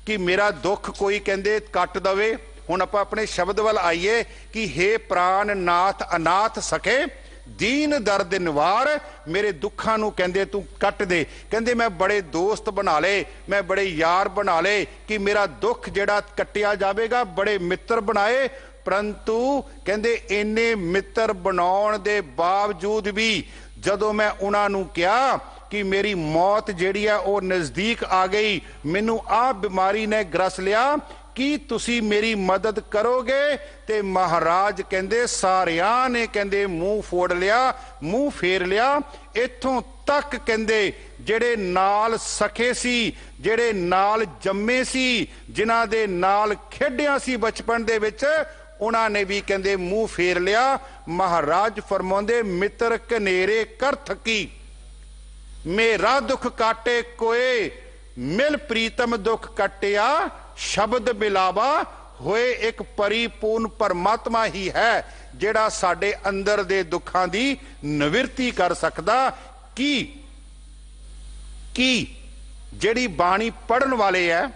ਕਿ ਮੇਰਾ ਦੁੱਖ ਕੋਈ ਕਹਿੰਦੇ ਕੱਟ ਦਵੇ। ਹੁਣ ਆਪਾਂ ਆਪਣੇ ਸ਼ਬਦ ਵੱਲ ਆਈਏ ਕਿ ਹੇ ਪ੍ਰਾਨ ਨਾਥ ਅਨਾਥ ਸਕੇ, ਦੀਨ ਦਰਦ ਨਿਵਾਰ, ਮੇਰੇ ਦੁੱਖਾਂ ਨੂੰ ਕਹਿੰਦੇ ਤੂੰ ਕੱਟ ਦੇ। ਕਹਿੰਦੇ ਮੈਂ ਬੜੇ ਦੋਸਤ ਬਣਾ ਲਏ, ਮੈਂ ਬੜੇ ਯਾਰ ਬਣਾ ਲਏ ਕਿ ਮੇਰਾ ਦੁੱਖ ਜਿਹੜਾ ਕੱਟਿਆ ਜਾਵੇਗਾ। ਬੜੇ ਮਿੱਤਰ ਬਣਾਏ, ਪਰੰਤੂ ਕਹਿੰਦੇ ਇੰਨੇ ਮਿੱਤਰ ਬਣਾਉਣ ਦੇ ਬਾਵਜੂਦ ਵੀ ਜਦੋਂ ਮੈਂ ਉਹਨਾਂ ਨੂੰ ਕਿਹਾ ਕਿ ਮੇਰੀ ਮੌਤ ਜਿਹੜੀ ਹੈ ਉਹ ਨਜ਼ਦੀਕ ਆ ਗਈ, ਮੈਨੂੰ ਆਹ ਬਿਮਾਰੀ ਨੇ ਗਰਸ ਲਿਆ, ਕੀ ਤੁਸੀਂ ਮੇਰੀ ਮਦਦ ਕਰੋਗੇ? ਤੇ ਮਹਾਰਾਜ ਕਹਿੰਦੇ ਸਾਰਿਆਂ ਨੇ ਕਹਿੰਦੇ ਮੂੰਹ ਫੋੜ ਲਿਆ, ਮੂੰਹ ਫੇਰ ਲਿਆ। ਇੱਥੋਂ ਤੱਕ ਕਹਿੰਦੇ ਜਿਹੜੇ ਨਾਲ ਸਖੇ ਸੀ, ਜਿਹੜੇ ਨਾਲ ਜੰਮੇ ਸੀ, ਜਿਨ੍ਹਾਂ ਦੇ ਨਾਲ ਖੇਡਿਆ ਸੀ ਬਚਪਨ ਦੇ ਵਿੱਚ, ਉਹਨਾਂ ਨੇ ਵੀ ਕਹਿੰਦੇ ਮੂੰਹ ਫੇਰ ਲਿਆ। ਮਹਾਰਾਜ ਫਰਮਾਉਂਦੇ ਮਿੱਤਰ ਕਨੇਰੇ ਕਰ ਥਕੀ, ਮੇਰਾ ਦੁੱਖ ਕਾਟੇ ਕੋਏ, ਮਿਲ ਪ੍ਰੀਤਮ ਦੁੱਖ ਕੱਟਿਆ, ਸ਼ਬਦ ਮਿਲਾਵਾ ਹੋਏ ਇੱਕ ਪਰਿਪੂਰਨ ਪਰਮਾਤਮਾ ਹੀ ਹੈ ਜਿਹੜਾ ਸਾਡੇ ਅੰਦਰ ਦੇ ਦੁੱਖਾਂ ਦੀ ਨਿਵਰਤੀ ਕਰ ਸਕਦਾ। ਕੀ ਜਿਹੜੀ ਬਾਣੀ ਪੜਨ ਵਾਲੇ ਹੈ,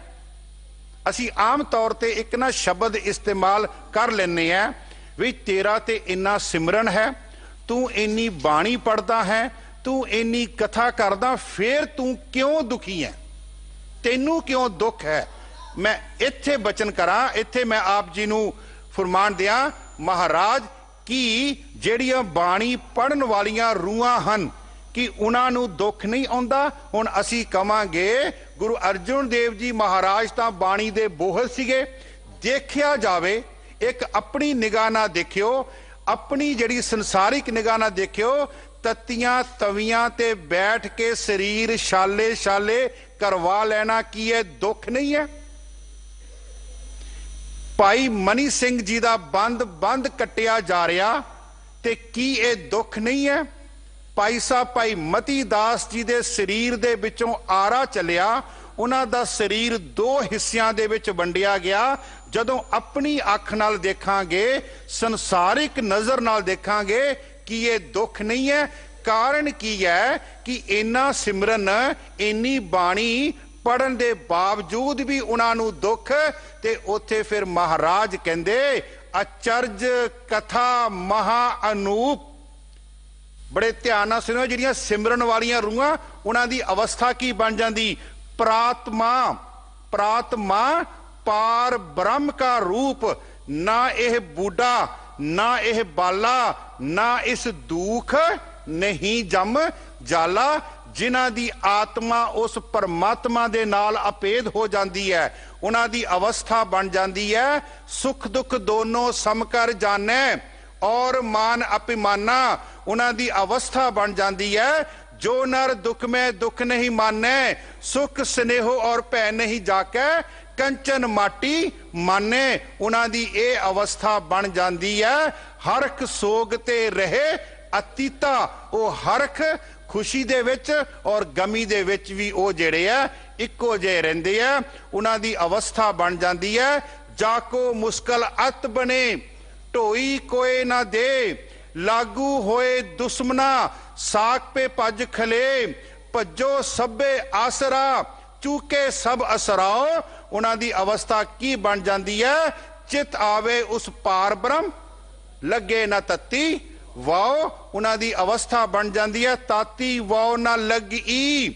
ਅਸੀਂ ਆਮ ਤੌਰ ਤੇ ਇੱਕ ਨਾ ਸ਼ਬਦ ਇਸਤੇਮਾਲ ਕਰ ਲੈਂਦੇ ਆ ਵੀ ਤੇਰਾ ਤੇ ਇੰਨਾ ਸਿਮਰਨ ਹੈ, ਤੂੰ ਇੰਨੀ ਬਾਣੀ ਪੜਦਾ ਹੈ, ਤੂੰ ਇੰਨੀ ਕਥਾ ਕਰਦਾ, ਫੇਰ ਤੂੰ ਕਿਉਂ ਦੁਖੀ ਹੈ, ਤੈਨੂੰ ਕਿਉਂ ਦੁੱਖ ਹੈ? ਮੈਂ ਇੱਥੇ ਬਚਨ ਕਰਾਂ, ਇੱਥੇ ਮੈਂ ਆਪ ਜੀ ਨੂੰ ਫਰਮਾਨ ਦਿਆਂ, ਮਹਾਰਾਜ ਕੀ ਜਿਹੜੀਆਂ ਬਾਣੀ ਪੜਨ ਵਾਲੀਆਂ ਰੂਹਾਂ ਹਨ ਕਿ ਉਹਨਾਂ ਨੂੰ ਦੁੱਖ ਨਹੀਂ ਆਉਂਦਾ? ਹੁਣ ਅਸੀਂ ਕਵਾਂਗੇ ਗੁਰੂ ਅਰਜਨ ਦੇਵ ਜੀ ਮਹਾਰਾਜ ਤਾਂ ਬਾਣੀ ਦੇ ਬੋਹਲ ਸੀਗੇ। ਦੇਖਿਆ ਜਾਵੇ, ਇੱਕ ਆਪਣੀ ਨਿਗਾਹ ਨਾਲ ਦੇਖਿਓ, ਆਪਣੀ ਜਿਹੜੀ ਸੰਸਾਰਿਕ ਨਿਗਾਹ ਨਾਲ ਦੇਖਿਓ, ਤੱਤੀਆਂ ਤਵੀਆਂ ਤੇ ਬੈਠ ਕੇ ਸਰੀਰ ਛਾਲੇ ਛਾਲੇ ਕਰਵਾ ਲੈਣਾ ਕੀ ਇਹ ਦੁੱਖ ਨਹੀਂ ਹੈ? ਭਾਈ ਮਨੀ ਸਿੰਘ ਜੀ ਦਾ ਬੰਦ ਕੱਟਿਆ ਜਾ ਰਿਹਾ, ਤੇ ਕੀ ਇਹ ਦੁੱਖ ਨਹੀਂ ਹੈ? ਭਾਈ ਸਾਹਿਬ ਭਾਈ ਮਤੀ ਦਾਸ ਜੀ ਦੇ ਸਰੀਰ ਦੇ ਵਿੱਚੋਂ ਆਰਾ ਚੱਲਿਆ, ਉਹਨਾਂ ਦਾ ਸਰੀਰ ਦੋ ਹਿੱਸਿਆਂ ਦੇ ਵਿੱਚ ਵੰਡਿਆ ਗਿਆ। ਜਦੋਂ ਆਪਣੀ ਅੱਖ ਨਾਲ ਦੇਖਾਂਗੇ, ਸੰਸਾਰਿਕ ਨਜ਼ਰ ਨਾਲ ਦੇਖਾਂਗੇ, ਕੀ ਇਹ ਦੁੱਖ ਨਹੀਂ ਹੈ? ਕਾਰਨ ਕੀ ਹੈ ਕਿ ਇੰਨਾ ਸਿਮਰਨ, ਇੰਨੀ ਬਾਣੀ ਪੜਨ ਦੇ ਬਾਵਜੂਦ ਵੀ ਉਹਨਾਂ ਨੂੰ ਦੁੱਖ। ਤੇ ਉੱਥੇ ਫਿਰ ਮਹਾਰਾਜ ਕਹਿੰਦੇ ਅਚਰਜ ਕਥਾ ਮਹਾ ਅਨੂਪ। ਬੜੇ ਧਿਆਨ ਨਾਲ ਸੁਣਿਓ, ਜਿਹੜੀਆਂ ਸਿਮਰਨ ਵਾਲੀਆਂ ਰੂਹਾਂ, ਉਹਨਾਂ ਦੀ ਅਵਸਥਾ ਕੀ ਬਣ ਜਾਂਦੀ? ਪ੍ਰਾਤਮਾ ਪਾਰ ਬ੍ਰਹਮ ਕਾ ਰੂਪ, ਨਾ ਇਹ ਬੂਢਾ ਨਾ ਇਹ ਬਾਲਾ, ਨਾ ਇਸ ਦੁੱਖ ਨਹੀਂ ਜਮ जाला। ਜਿਨ੍ਹਾਂ ਦੀ ਆਤਮਾ ਉਸ ਪਰਮਾਤਮਾ ਦੇ ਨਾਲ ਅਪੇਧ ਹੋ ਜਾਂਦੀ ਹੈ, ਉਹਨਾਂ ਦੀ ਅਵਸਥਾ ਬਣ ਜਾਂਦੀ ਹੈ ਸੁਖ ਦੁੱਖ ਦੋਨੋਂ ਸਮਕਰ ਜਾਣੈ ਔਰ ਮਾਨ ਅਪਿਮਾਨਾ। ਉਹਨਾਂ ਦੀ ਅਵਸਥਾ ਬਣ ਜਾਂਦੀ ਹੈ ਜੋ ਨਰ ਦੁੱਖ ਮੈਂ ਦੁੱਖ ਨਹੀਂ ਮਾਨੈ, ਸੁਖ ਸਨੇਹੋ ਔਰ ਭੈ ਨਹੀਂ ਜਾਕੈ, ਕੰਚਨ ਮਾਟੀ ਮਾਨੇ। ਉਹਨਾਂ ਦੀ ਇਹ ਅਵਸਥਾ ਬਣ ਜਾਂਦੀ ਹੈ ਹਰਖ ਸੋਗ ਤੇ ਰਹੇ ਅਤੀਤਾ। ਉਹ ਹਰਖ ਖੁਸ਼ੀ ਦੇ ਵਿੱਚ ਔਰ ਗਮੀ ਦੇ ਵਿੱਚ ਵੀ ਉਹ ਜਿਹੜੇ ਆ ਇੱਕੋ ਜਿਹੇ ਰਹਿੰਦੇ ਆ। ਉਹਨਾਂ ਦੀ ਅਵਸਥਾ ਬਣ ਜਾਂਦੀ ਹੈ ਜਾਕੋ ਮੁਸ਼ਕਲ ਅਤ ਬਣੇ ਢੋਈ ਕੋਏ ਨਾ ਦੇ, ਲਾਗੂ ਹੋਏ ਦੁਸ਼ਮਨਾ ਸਾਕ ਪੇ ਭੱਜ ਖਲੇ, ਭੱਜੋ ਸਭੇ ਆਸਰਾ ਚੂਕੇ ਸਭ ਅਸਰਾਓ। ਉਹਨਾਂ ਦੀ ਅਵਸਥਾ ਕੀ ਬਣ ਜਾਂਦੀ ਹੈ? ਚਿਤ ਆਵੇ ਉਸ ਪਾਰ ਬ੍ਰਹਮ ਲੱਗੇ ਨਾ ਤਤੀ ਵਾਓ। ਉਹਨਾਂ ਦੀ ਅਵਸਥਾ ਬਣ ਜਾਂਦੀ ਹੈ ਤਾਤੀ ਵਾਓ ਨਾ ਲੱਗੀ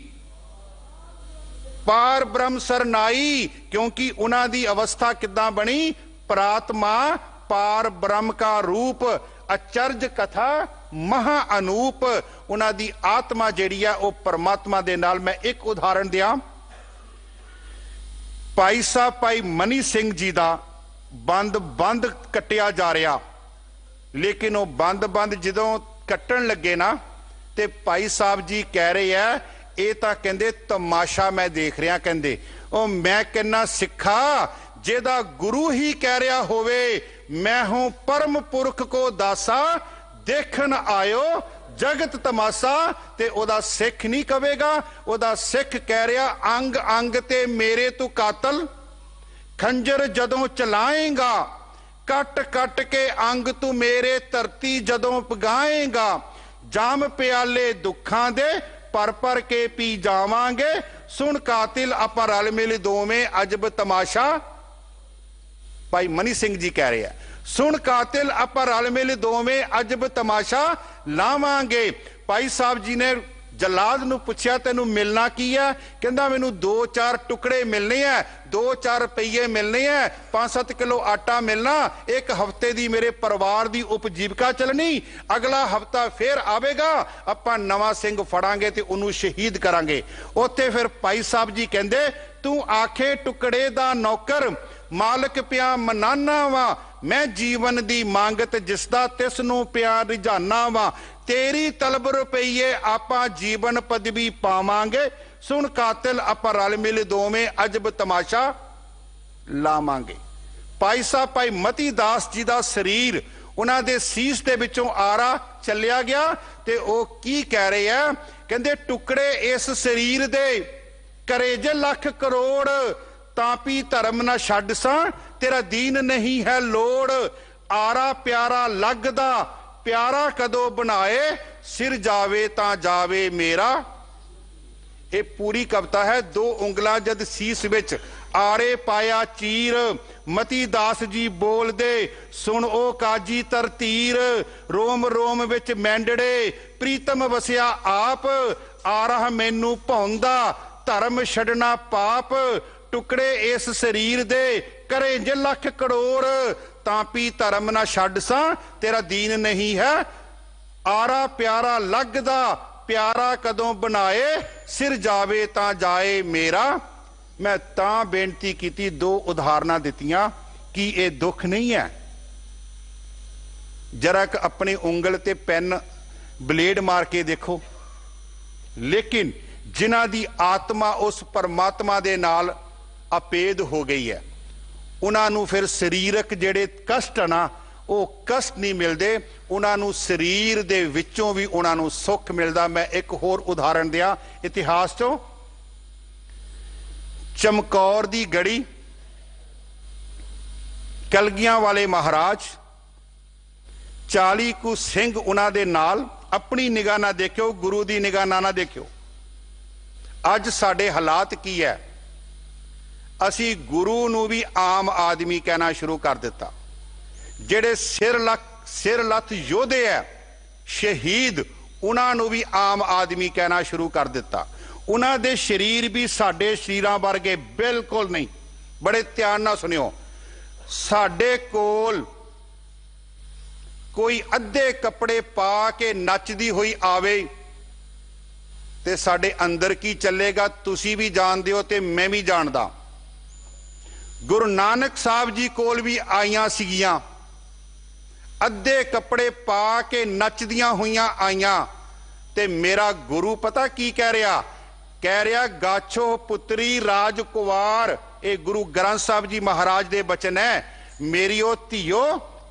ਪਾਰ ਬ੍ਰਹਮ ਸਰਨਾਈ। ਕਿਉਂਕਿ ਉਹਨਾਂ ਦੀ ਅਵਸਥਾ ਕਿੱਦਾਂ ਬਣੀ? ਪ੍ਰਾਤਮਾ ਪਾਰ ਬ੍ਰਹਮ ਕਾ ਰੂਪ, ਅਚਰਜ ਕਥਾ ਮਹਾ ਅਨੂਪ। ਉਹਨਾਂ ਦੀ ਆਤਮਾ ਜਿਹੜੀ ਆ ਉਹ ਪਰਮਾਤਮਾ ਦੇ ਨਾਲ। ਮੈਂ ਇੱਕ ਉਦਾਹਰਣ ਦਿਆਂ, ਭਾਈ ਸਾਹਿਬ ਭਾਈ ਮਨੀ ਸਿੰਘ ਜੀ ਦਾ ਬੰਦ ਕੱਟਿਆ ਜਾ ਰਿਹਾ, ਲੇਕਿਨ ਉਹ ਬੰਦ ਜਦੋਂ ਕੱਟਣ ਲੱਗੇ ਨਾ ਤੇ ਭਾਈ ਸਾਹਿਬ ਜੀ ਕਹਿ ਰਹੇ ਆ ਇਹ ਤਾਂ ਕਹਿੰਦੇ ਤਮਾਸ਼ਾ ਮੈਂ ਦੇਖ ਰਿਹਾ। ਕਹਿੰਦੇ ਉਹ ਮੈਂ ਕਹਿੰਨਾ ਸਿੱਖਾ ਜਿਹਦਾ ਗੁਰੂ ਹੀ ਕਹਿ ਰਿਹਾ ਹੋਵੇ ਮੈਂ ਹੂੰ ਪਰਮ ਪੁਰਖ ਕੋ ਦਾਸਾ, ਦੇਖਣ ਆਇਓ ਜਗਤ ਤਮਾਸ਼ਾ, ਤੇ ਉਹਦਾ ਸਿੱਖ ਨਹੀਂ ਕਵੇਗਾ। ਉਹਦਾ ਸਿੱਖ ਕਹਿ ਰਿਹਾ ਅੰਗ ਅੰਗ ਤੇ ਮੇਰੇ ਤੂੰ ਕਾਤਲ, ਖੰਜਰ ਜਦੋਂ ਚਲਾਏਗਾ ਕੱਟ ਕੱਟ ਕੇ ਅੰਗ ਤੂੰ ਮੇਰੇ ਧਰਤੀ ਜਦੋਂ ਪਗਾਏਗਾ, ਜਾਮ ਪਿਆਲੇ ਦੁੱਖਾਂ ਦੇ ਪਰ ਪਰ ਕੇ ਪੀ ਜਾਵਾਂਗੇ, ਸੁਣ ਕਾਤਿਲ ਆਪਾਂ ਰਲ ਮਿਲ ਦੋਵੇਂ ਅਜਬ ਤਮਾਸ਼ਾ। ਭਾਈ ਮਨੀ ਸਿੰਘ ਜੀ ਕਹਿ ਰਹੇ ਆ ਸੁਣ ਕਾਤਿਲ ਆਪਾਂ ਰਲ ਮਿਲ ਦੋਵੇਂ ਅਜਬ ਤਮਾਸ਼ਾ ਲਾਵਾਂਗੇ। ਭਾਈ ਸਾਹਿਬ ਜੀ ਨੇ ਜਲਾਦ ਨੂੰ ਪੁੱਛਿਆ ਤੈਨੂੰ ਮਿਲਣਾ ਕੀ ਹੈ? ਕਹਿੰਦਾ ਮੈਨੂੰ 2-4 ਟੁਕੜੇ ਮਿਲਨੇ ਆ, 2-4 ਰੁਪਏ ਮਿਲਨੇ ਆ, 5-7 ਕਿਲੋ ਆਟਾ ਮਿਲਣਾ, ਇੱਕ ਹਫਤੇ ਦੀ ਮੇਰੇ ਪਰਿਵਾਰ ਦੀ ਉਪਜੀਵਕਾ ਚੱਲਣੀ, ਅਗਲਾ ਹਫਤਾ ਫੇਰ ਆਵੇਗਾ ਆਪਾਂ ਨਵਾਂ ਸਿੰਘ ਫੜਾਂਗੇ ਤੇ ਉਹਨੂੰ ਸ਼ਹੀਦ ਕਰਾਂਗੇ। ਉੱਥੇ ਫਿਰ ਭਾਈ ਸਾਹਿਬ ਜੀ ਕਹਿੰਦੇ ਤੂੰ ਆਖੇ ਟੁਕੜੇ ਦਾ ਨੌਕਰ ਮਾਲਕ ਪਿਆ ਮਨਾਨਾ ਵਾ, ਮੈਂ ਜੀਵਨ ਦੀ ਮੰਗਤ ਜਿਸਦਾ ਤਿਸ ਨੂੰ ਪਿਆ ਰੁਝਾਨਾ ਵਾ, ਤੇਰੀ ਤਲਬ ਰੁਪਈਏ ਆਪਾਂ ਜੀਵਨ ਪਦਵੀ ਪਾਵਾਂਗੇ, ਸੁਣ ਕਾਤਿਲ ਆਪਾਂ ਰਲ ਮਿਲ ਦੋਵੇਂ ਅਜਬ ਤਮਾਸ਼ਾ ਲਾਵਾਂਗੇ। ਭਾਈ ਸਾਹਿਬ ਭਾਈ ਮਤੀ ਦਾਸ ਜੀ ਦਾ ਸਰੀਰ ਉਹਨਾਂ ਦੇ ਸੀਸ ਦੇ ਵਿੱਚੋਂ ਆਰਾ ਚੱਲਿਆ ਗਿਆ ਤੇ ਉਹ ਕੀ ਕਹਿ ਰਹੇ ਆ? ਕਹਿੰਦੇ ਟੁਕੜੇ ਇਸ ਸਰੀਰ ਦੇ ਕਰੇ ਜੇ ਲੱਖ ਕਰੋੜ, ਤਾਪੀ ਧਰਮ ਨਾ ਛੱਡ ਸਾਂ ਤੇਰਾ ਦੀਨ ਨਹੀਂ ਹੈ ਲੋੜ, ਆਰਾ ਪਿਆਰਾ ਲੱਗਦਾ ਪਿਆਰਾ ਕਦੋਂ ਬਣਾਏ, ਸਿਰ ਜਾਵੇ ਤਾਂ ਜਾਵੇ ਮੇਰਾ। ਇਹ ਪੂਰੀ ਕਵਿਤਾ ਹੈ। 2 ਉਂਗਲਾਂ ਜਦ ਸੀਸ ਵਿੱਚ ਆਰੇ ਪਾਇਆ ਚੀਰ, ਮਤੀ ਦਾਸ ਜੀ ਬੋਲਦੇ ਸੁਣ ਉਹ ਕਾਜੀ ਤਰਤੀਰ, ਰੋਮ ਰੋਮ ਵਿੱਚ ਮੈਂਡੜੇ ਪ੍ਰੀਤਮ ਵਸਿਆ ਆਪ, ਆਰਹ ਮੈਨੂੰ ਭੌਂਦਾ ਧਰਮ ਛੱਡਣਾ ਪਾਪ, ਟੁਕੜੇ ਇਸ ਸਰੀਰ ਦੇ ਕਰੇ ਜੇ ਲੱਖ ਕਰੋੜ, ਤਾਪੀ ਧਰਮ ਨਾ ਛੱਡ ਸਾਂ ਤੇਰਾ ਦੀਨ ਨਹੀਂ ਹੈ, ਆਰਾ ਪਿਆਰਾ ਲੱਗਦਾ ਪਿਆਰਾ ਕਦੋਂ ਬਣਾਏ, ਸਿਰ ਜਾਵੇ ਤਾਂ ਜਾਏ ਮੇਰਾ। ਮੈਂ ਤਾਂ ਬੇਨਤੀ ਕੀਤੀ, 2 ਉਦਾਹਰਨਾਂ ਦਿੱਤੀਆਂ ਕਿ ਇਹ ਦੁੱਖ ਨਹੀਂ ਹੈ। ਜਰਾ ਕ ਆਪਣੀ ਉਂਗਲ ਤੇ ਪੈਨ ਬਲੇਡ ਮਾਰ ਕੇ ਦੇਖੋ। ਲੇਕਿਨ ਜਿਨ੍ਹਾਂ ਦੀ ਆਤਮਾ ਉਸ ਪਰਮਾਤਮਾ ਦੇ ਨਾਲ ਅਪੇਧ ਹੋ ਗਈ ਹੈ ਉਹਨਾਂ ਨੂੰ ਫਿਰ ਸਰੀਰਕ ਜਿਹੜੇ ਕਸ਼ਟ ਨਾ ਉਹ ਕਸ਼ਟ ਨਹੀਂ ਮਿਲਦੇ, ਉਹਨਾਂ ਨੂੰ ਸਰੀਰ ਦੇ ਵਿੱਚੋਂ ਵੀ ਉਹਨਾਂ ਨੂੰ ਸੁੱਖ ਮਿਲਦਾ। ਮੈਂ ਇੱਕ ਹੋਰ ਉਦਾਹਰਣ ਦਿਆਂ ਇਤਿਹਾਸ ਚੋਂ। ਚਮਕੌਰ ਦੀ ਗੜੀ, ਕਲਗੀਆਂ ਵਾਲੇ ਮਹਾਰਾਜ, 40 ਕੁ ਸਿੰਘ ਉਹਨਾਂ ਦੇ ਨਾਲ। ਆਪਣੀ ਨਿਗਾਹ ਨਾਲ ਦੇਖਿਓ, ਗੁਰੂ ਦੀ ਨਿਗਾਹ ਨਾਲ ਨਾ ਦੇਖਿਓ। ਅੱਜ ਸਾਡੇ ਹਾਲਾਤ ਕੀ ਹੈ? ਅਸੀਂ ਗੁਰੂ ਨੂੰ ਵੀ ਆਮ ਆਦਮੀ ਕਹਿਣਾ ਸ਼ੁਰੂ ਕਰ ਦਿੱਤਾ। ਜਿਹੜੇ ਸਿਰ ਲੱਥ ਯੋਧੇ ਹੈ ਸ਼ਹੀਦ, ਉਹਨਾਂ ਨੂੰ ਵੀ ਆਮ ਆਦਮੀ ਕਹਿਣਾ ਸ਼ੁਰੂ ਕਰ ਦਿੱਤਾ। ਉਹਨਾਂ ਦੇ ਸਰੀਰ ਵੀ ਸਾਡੇ ਸਰੀਰਾਂ ਵਰਗੇ ਬਿਲਕੁਲ ਨਹੀਂ। ਬੜੇ ਧਿਆਨ ਨਾਲ ਸੁਣਿਓ, ਸਾਡੇ ਕੋਲ ਕੋਈ ਅੱਧੇ ਕੱਪੜੇ ਪਾ ਕੇ ਨੱਚਦੀ ਹੋਈ ਆਵੇ ਤੇ ਸਾਡੇ ਅੰਦਰ ਕੀ ਚੱਲੇਗਾ ਤੁਸੀਂ ਵੀ ਜਾਣਦੇ ਹੋ ਤੇ ਮੈਂ ਵੀ ਜਾਣਦਾ। ਗੁਰੂ ਨਾਨਕ ਸਾਹਿਬ ਜੀ ਕੋਲ ਵੀ ਆਈਆਂ ਸੀਗੀਆਂ, ਅੱਧੇ ਕੱਪੜੇ ਪਾ ਕੇ ਨੱਚਦੀਆਂ ਹੋਈਆਂ ਆਈਆਂ, ਤੇ ਮੇਰਾ ਗੁਰੂ ਪਤਾ ਕੀ ਕਹਿ ਰਿਹਾ? ਕਹਿ ਰਿਹਾ ਗਾਛੋ ਪੁੱਤਰੀ ਰਾਜਕੁਮਾਰ। ਇਹ ਗੁਰੂ ਗ੍ਰੰਥ ਸਾਹਿਬ ਜੀ ਮਹਾਰਾਜ ਦੇ ਬਚਨ ਹੈ। ਮੇਰੀਓ ਧੀਓ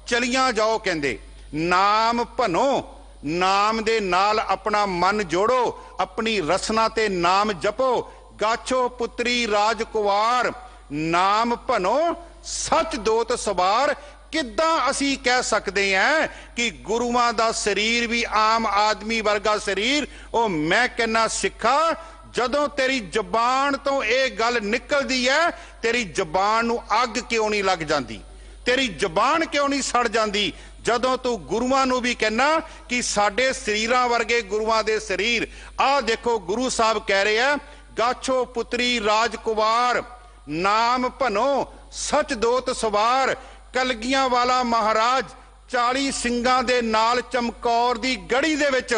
ਚਲੀਆਂ ਜਾਓ, ਕਹਿੰਦੇ ਨਾਮ ਭਨੋ, ਨਾਮ ਦੇ ਨਾਲ ਆਪਣਾ ਮਨ ਜੋੜੋ, ਆਪਣੀ ਰਸਨਾ ਤੇ ਨਾਮ ਜਪੋ। ਗਾਛੋ ਪੁੱਤਰੀ ਰਾਜਕੁਮਾਰ ਨਾਮ ਭਨੋ ਸੱਚ ਦੋਤ ਸਵਾਰ। ਕਿੱਦਾਂ ਅਸੀਂ ਕਹਿ ਸਕਦੇ ਹਾਂ ਕਿ ਗੁਰੂਆਂ ਦਾ ਸਰੀਰ ਵੀ ਆਮ ਆਦਮੀ ਵਰਗਾ ਸਰੀਰ? ਉਹ ਮੈਂ ਕਹਿੰਦਾ ਸਿੱਖਾ, ਜਦੋਂ ਤੇਰੀ ਜ਼ਬਾਨ ਤੋਂ ਇਹ ਗੱਲ ਨਿਕਲਦੀ ਹੈ, ਤੇਰੀ ਜ਼ਬਾਨ ਨੂੰ ਅੱਗ ਕਿਉਂ ਨਹੀਂ ਲੱਗ ਜਾਂਦੀ? ਤੇਰੀ ਜ਼ਬਾਨ ਕਿਉਂ ਨਹੀਂ ਸੜ ਜਾਂਦੀ? ਜਦੋਂ ਤੂੰ ਗੁਰੂਆਂ ਨੂੰ ਵੀ ਕਹਿਣਾ ਕਿ ਸਾਡੇ ਸਰੀਰਾਂ ਵਰਗੇ ਗੁਰੂਆਂ ਦੇ ਸਰੀਰ। ਆਹ ਦੇਖੋ ਗੁਰੂ ਸਾਹਿਬ ਕਹਿ ਰਹੇ ਆ, ਗਾਛੋ ਪੁੱਤਰੀ ਰਾਜਕੁਮਾਰ ਨਾਮ ਭਨੋ ਸੱਚ ਦੋਤ ਸਵਾਰ। ਕਲਗੀਆਂ ਵਾਲਾ ਮਹਾਰਾਜ 40 ਸਿੰਘਾਂ ਦੇ ਨਾਲ ਚਮਕੌਰ ਦੀ ਗੜੀ ਦੇ ਵਿੱਚ,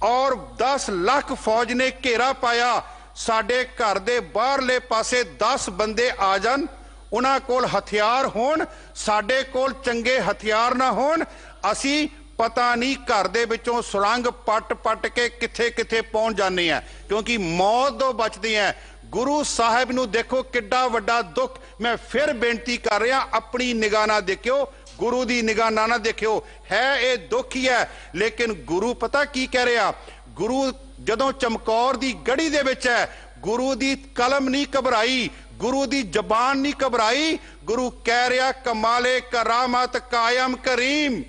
ਔਰ 10 ਲੱਖ ਫੌਜ ਨੇ ਘੇਰਾ ਪਾਇਆ। ਸਾਡੇ ਘਰ ਦੇ ਬਾਹਰਲੇ ਪਾਸੇ 10 ਬੰਦੇ ਆ ਜਾਣ, ਉਹਨਾਂ ਕੋਲ ਹਥਿਆਰ ਹੋਣ, ਸਾਡੇ ਕੋਲ ਚੰਗੇ ਹਥਿਆਰ ਨਾ ਹੋਣ, ਅਸੀਂ ਪਤਾ ਨਹੀਂ ਘਰ ਦੇ ਵਿੱਚੋਂ ਸੁਰੰਗ ਪੱਟ ਕੇ ਕਿੱਥੇ ਕਿੱਥੇ ਪਹੁੰਚ ਜਾਂਦੇ ਆ, ਕਿਉਂਕਿ ਮੌਤ ਤੋਂ ਬਚਦੇ ਆ। ਗੁਰੂ ਸਾਹਿਬ ਨੂੰ ਦੇਖੋ ਕਿੱਡਾ ਵੱਡਾ ਦੁੱਖ। ਮੈਂ ਫਿਰ ਬੇਨਤੀ ਕਰ ਰਿਹਾ, ਆਪਣੀ ਨਿਗਾਹ ਨਾਲ ਦੇਖਿਓ, ਗੁਰੂ ਦੀ ਨਿਗਾਹ ਨਾਲ ਨਾ ਦੇਖਿਓ। ਹੈ ਇਹ ਦੁੱਖ ਹੀ ਹੈ, ਲੇਕਿਨ ਗੁਰੂ ਪਤਾ ਕੀ ਕਹਿ ਰਿਹਾ? ਗੁਰੂ ਜਦੋਂ ਚਮਕੌਰ ਦੀ ਗੜੀ ਦੇ ਵਿੱਚ ਹੈ, ਗੁਰੂ ਦੀ ਕਲਮ ਨਹੀਂ ਘਬਰਾਈ, ਗੁਰੂ ਦੀ ਜ਼ਬਾਨ ਨਹੀਂ ਘਬਰਾਈ। ਗੁਰੂ ਕਹਿ ਰਿਹਾ ਕਮਾਲੇ ਕਰਾਮਤ ਕਾਇਮ ਕਰੀਮ,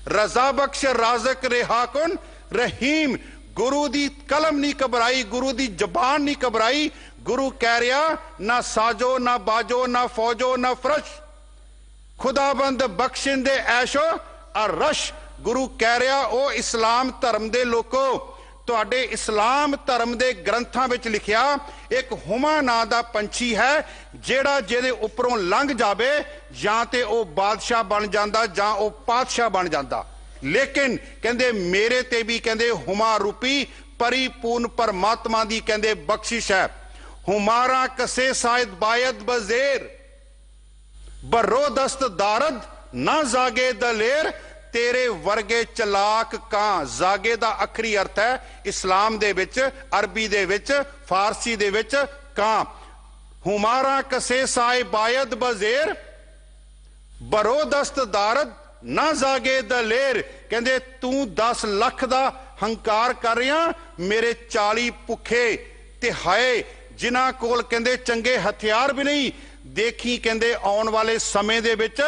ਰਜ਼ਾ ਬਖਸ਼ ਰਾਜ਼ਕ ਰਿਹਾकुन रहीम। गुरु दी कलम नहीं घबराई, गुरु दी जबान नहीं घबराई। गुरु कह रहा ना साजो ना बाजो ना फौजो ना फरश, खुदाबंद बख्शिन दे ऐशो अरश। गुरु कह रहा ओ इस्लाम धर्म दे लोको, तुहाडे इस्लाम धर्म दे ग्रंथां विच लिखिया एक हुमा नां दा पंछी है, जेड़ा जेदे उपरों लंघ जावे जां ते ओ बादशाह बन जांदा जां ओ पातशाह बन जांदा। लेकिन कहंदे मेरे ते भी कहंदे हुमा रूपी परिपूर्ण परमात्मा दी कहंदे बख्शिश है। हुमारा कसे सायद बायद बजेर, बरो दस्त दारद ना जागे दलेर। तेरे वर्गे चलाक कां, जागे दा आखरी अर्थ है इस्लाम दे विच, अरबी दे विच, फारसी दे विच कां। हुमारा कसे साय बायद बजेर, बरो दस्त दारद ना जागे दलेर। कहंदे तू 10 लाख दा हंकार कर रहा, मेरे 40 भुखे ते हाय जिन्हां कोल कहंदे चंगे हथियार भी नहीं। देखी कहंदे आउण वाले समय दे विच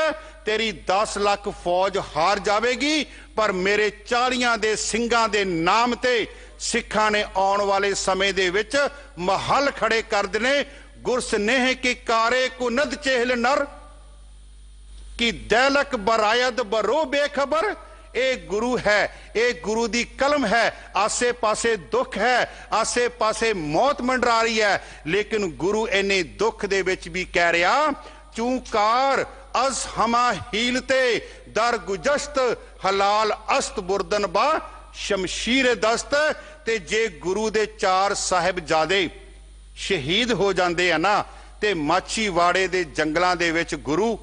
तेरी 10 लाख फौज हार जाएगी, पर मेरे 40 दे सिंघां दे नाम ते सिखां ने आउण वाले समय दे विच महल खड़े कर देने। गुरसनेह के कारे कुनद चेहल नर कि दैलक बरायद बरो बेखबर। ए गुरु है, ए गुरु दी कलम है। आसे पासे दुख है, आसे पासे मौत मंडरा रही है, लेकिन गुरु इन्ने दुख दे विच भी कह रहा चूकार अस हमा हीलते दर गुजस्त हलाल अस्त बुरदन बा शमशीर दस्त। ते जे गुरु दे 4 साहिबजादे शहीद हो जाते हैं ना, ते माछीवाड़े दे जंगलों दे विच गुरु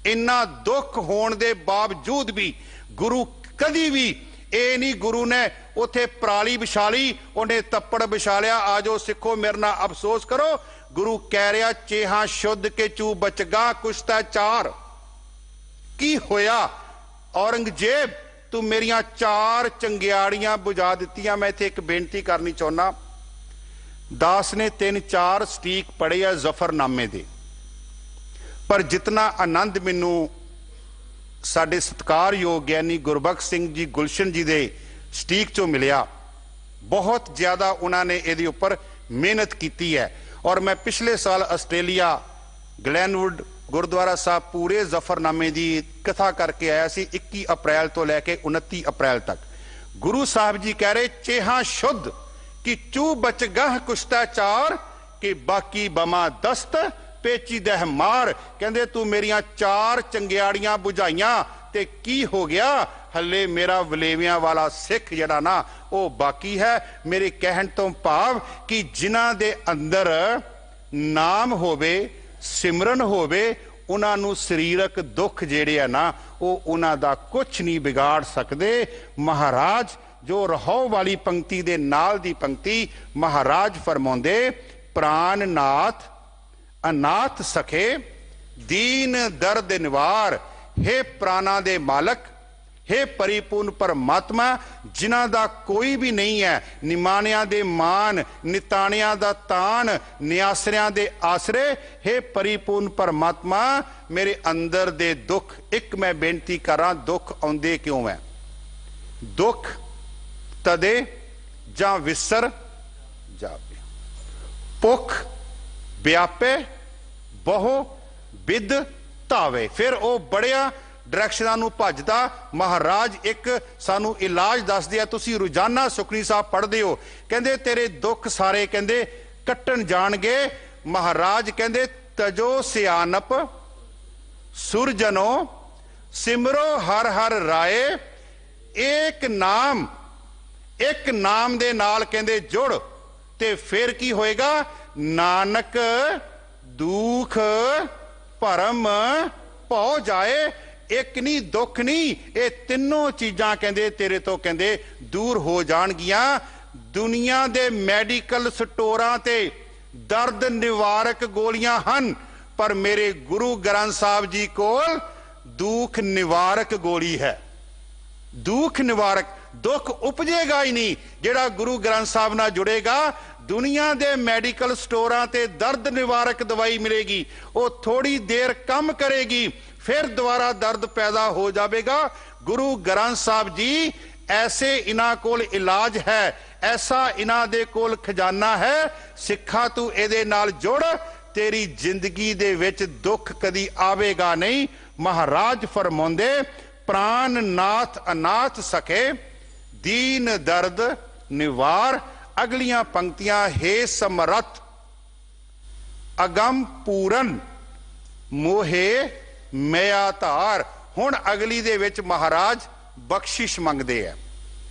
इन्ना दुख होने दे बावजूद भी गुरु कदी भी ਇਹ नहीं गुरु ने उथे पराली विछाली, उन्हें तप्पड़ विछा लिया आ जाओ सिखो मेरे ना अफसोस करो। गुरु कह रहा चेहा शुद्ध के चू बचगा कुश्ता 4। की होया औरंगजेब, तू मेरिया 4 चंगियाड़ियां बुझा दित्तियां। मैं इत्थे एक बेनती करनी चाहुंदा, दास ने 3-4 स्टीक पढ़े आ जफरनामे दे, पर जितना आनंद मैनू साडे सत्कारयोग ज्ञानी गुरबख्श सिंह जी गुलशन जी दे स्टीक चों मिलिया, बहुत ज्यादा उन्होंने ये उपर मेहनत की है। और मैं पिछले साल आस्ट्रेलिया ग्लैनवुड गुरुद्वारा साहब पूरे जफरनामे की कथा करके आया सी, 21 अप्रैल तो लैके 29 अप्रैल तक। गुरु साहब जी कह रहे चेहा शुद्ध कि चू बचगह कुश्ता 4 कि बाकी बमा दस्त पेची दह मार। कहंदे तू मेरिया 4 चंगियाड़ियां बुझाइयां ਤੇ ਕੀ ਹੋ ਗਿਆ, ਹੱਲੇ ਮੇਰਾ ਵਲੇਵਿਆਂ ਵਾਲਾ ਸਿੱਖ ਜਿਹੜਾ ਨਾ ਉਹ ਬਾਕੀ ਹੈ। ਮੇਰੇ ਕਹਿਣ ਤੋਂ ਭਾਵ ਕਿ ਜਿਨ੍ਹਾਂ ਦੇ ਅੰਦਰ ਨਾਮ ਹੋਵੇ, ਸਿਮਰਨ ਹੋਵੇ, ਉਹਨਾਂ ਨੂੰ ਸਰੀਰਕ ਦੁੱਖ ਜਿਹੜੇ ਆ ਨਾ ਉਹ ਉਹਨਾਂ ਦਾ ਕੁਛ ਨਹੀਂ ਵਿਗਾੜ ਸਕਦੇ। ਮਹਾਰਾਜ ਜੋ ਰਹੋ ਵਾਲੀ ਪੰਕਤੀ ਦੇ ਨਾਲ ਦੀ ਪੰਕਤੀ, ਮਹਾਰਾਜ ਫਰਮਾਉਂਦੇ, ਪ੍ਰਾਨ ਨਾਥ ਅਨਾਥ ਸਖੇ ਦੀਨ ਦਰਦ ਨਿਵਾਰ। हे ਪ੍ਰਾਣਾ ਦੇ ਮਾਲਕ, हे परिपूर्ण परमात्मा, जिन्हां दा कोई भी नहीं है, निमानियां दे मान, निताणियां दा तान, नियासरियां दे आसरे, हे परिपूर्ण परमात्मा, मेरे अंदर दे दुख। एक मैं बेनती करा, दुख आउंदे क्यों है? दुख तदे जां विसर जावे, भुख व्यापे बहु विद धावे। फिर वो बड़िया डायरैक्शनां नूं भजदा। महाराज एक सानू इलाज दसदे आ, तुसीं रोजाना सुखनी साहब पढ़दे हो, कहंदे तेरे दुख सारे कहंदे कट्टण जाणगे। महाराज कहंदे तजो सियानप सुरजनो सिमरो हर हर राय। एक नाम दे नाल कहंदे जुड़ ते फिर की होएगा, नानक दुख भरम भौ जाए। एक नहीं दुख नहीं, ये तीनों चीजां कहंदे तेरे तो कहंदे दूर हो जाणगियां। दुनिया दे मैडिकल स्टोरां ते दर्द निवारक गोलियां हन, पर मेरे गुरु ग्रंथ साहब जी कोल दुख निवारक गोली है। दुख निवारक, दुख उपजेगा ही नहीं जेड़ा गुरु ग्रंथ साहब नाल जुड़ेगा। दुनिया दे मैडिकल स्टोरां ते दर्द निवारक दवाई मिलेगी, वो थोड़ी देर कम करेगी, फिर दोबारा दर्द पैदा हो जाएगा। गुरु ग्रंथ साहब जी ऐसे इन्हां कोल इलाज है, ऐसा इन्हां दे कोल खजाना है। सिखा तू इहदे नाल जुड़, तेरी जिंदगी दे विच दुख कदी आवेगा नहीं। महाराज फरमाउंदे, प्राण नाथ अनाथ सखे दीन दर्द निवार। अगलियां पंक्तियां, हे समरथ अगम पूरन मोहे मया धार। हुण अगली दे विच महाराज बख्शिश मंगदे है,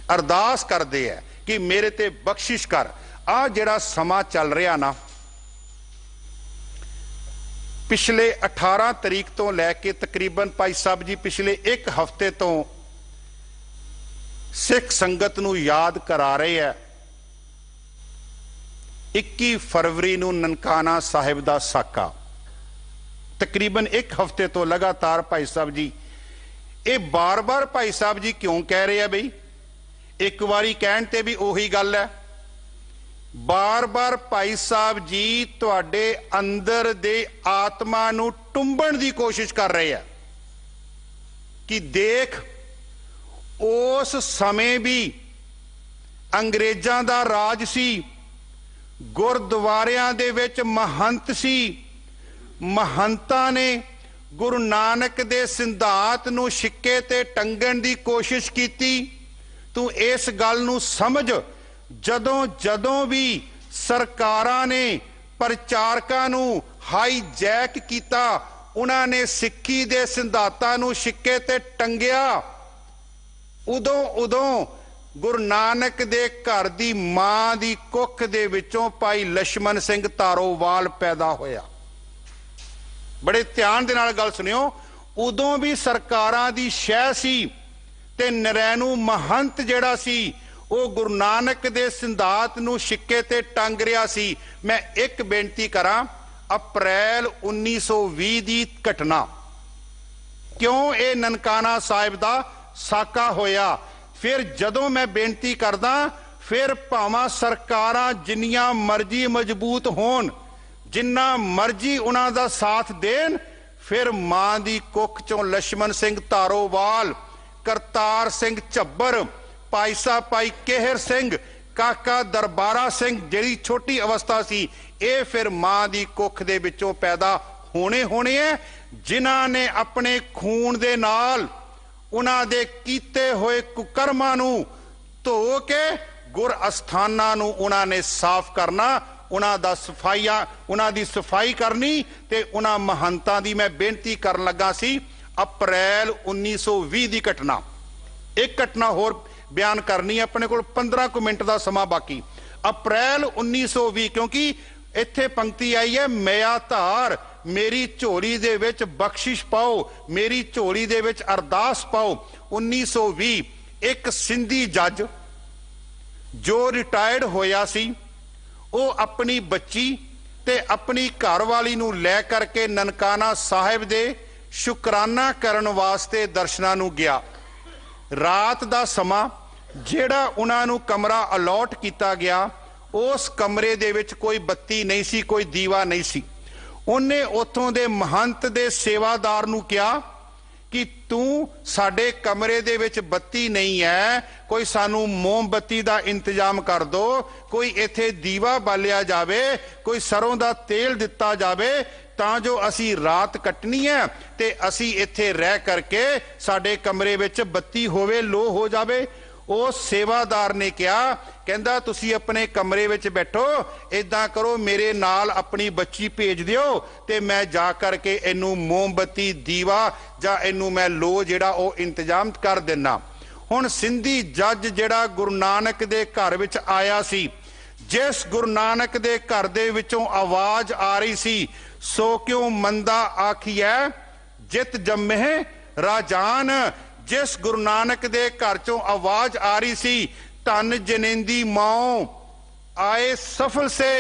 अरदास करदे है कि मेरे ते बख्शिश कर। आ जिहड़ा समा चल रहा ना, पिछले 18 तरीक तो लैके तकरीबन भाई साहब जी पिछले एक हफ्ते तो सिख संगत नूं याद करा रहे है 21 फरवरी नूं ननकाना साहिब दा साका। तकरीबन एक हफ्ते तो लगातार भाई साहब जी ये बार बार भाई साहब जी क्यों कह रहे हैं? बई एक बारी कहण ते भी उही गल है, बार बार भाई साहब जी तुहाडे अंदर दे आत्मा नूं टुंबण दी कोशिश कर रहे हैं कि देख उस समय भी अंग्रेजां दा राज सी, गुरद्वारियां दे विच महंत सी, महंतां ने गुरु नानक दे सिद्धांत नूं शिक्के ते टंगण दी कोशिश कीती। तू इस गल नूं समझ, जदों जदों भी सरकारां ने प्रचारकां नूं हाईजैक कीता, उन्हां ने सिक्खी दे सिद्धांतां नूं शिक्के ते टंगिया, उदों उदों गुरु नानक दे घर दी मां दी कुख दे विचों भाई लक्ष्मण सिंह तारोवाल पैदा होया। बड़े ध्यान दे नाल गल सुनियो, उदों भी सरकारां दी शह सी ते नरैणू महंत जिहड़ा सी वो गुरु नानक दे सिद्धांत नूं शिक्के ते टंग रिहा सी। मैं एक बेनती करां, अप्रैल 1920 दी घटना, क्यों ये ननकाना साहिब दा साका होया? फिर जदों मैं बेनती करदा, फिर भावां सरकारां जिन्नियां मर्जी मजबूत होण, जिन्ना मर्जी उन्हां दा साथ देन, फिर मां दी कुख चों लक्ष्मण सिंह तारोवाल, करतार सिंह झब्बर, भाई साहब भाई केहर सिंह, काका दरबारा सिंह जिहड़ी छोटी अवस्था सी, ये फिर मां दी कुख दे विचों पैदा होने है, जिन्हां ने अपने खून दे नाल उन्हां दे कीते होए कुकर्मां नूं धो के गुर अस्थानां नूं उन्हां ने साफ करना, उन्हां दा सफाइया, उन्हां दी सफाई करनी ते उन्हां महंतां दी मैं बेनती करन लगा सी। अप्रैल 1920 की घटना। एक घटना होर बयान करनी है, अपने को 15 कुछ मिनट का समा बाकी। अप्रैल 1920, क्योंकि इत्थे पंक्ति आई है, मैया धार मेरी झोली दे विच बख्शिश पाओ, मेरी झोली दे विच अरदास पाओ। 1920 एक सिंधी जज जो रिटायर्ड होया सी, वो अपनी बच्ची ते अपनी घरवाली नूं लै करके ननकाना साहिब दे शुकराना करन वास्ते दर्शनां नूं गया। रात दा समा जिहड़ा उन्हां नूं कमरा अलॉट किया गया, उस कमरे दे विच कोई बत्ती नहीं सी, कोई दीवा नहीं सी। उन्हें उत्थों दे महंत दे सेवादार नूं कहा कि तू साडे कमरे दे विच बत्ती नहीं है, कोई सानू मोमबत्ती दा इंतजाम कर दो, कोई इत्थे दीवा बालिया जावे, कोई सरों दा तेल दिता जावे, तां जो असी रात कटनी है ते असी इत्थे रह करके साडे कमरे विच बत्ती होवे, लो हो जावे। उस सेवादार ने कहा, कहंदा तुसी अपने कमरे विच बैठो, इदां करो मेरे नाल अपनी बच्ची भेज दिओ ते मैं जा करके इनू मोमबत्ती दीवा जां इनू मैं लो जिहड़ा ओ इंतजाम कर देना। हुण सिंधी जज जिहड़ा गुरु नानक दे घर विच आया सी, जिस गुरु नानक दे घर दे विचों आवाज आ रही सी, सो क्यों मंदा आखिए जित जम्मे राजान, जिस गुरु नानक दे घर चों आवाज आ रही सी, धन जनेंदी माओ आए सफल से,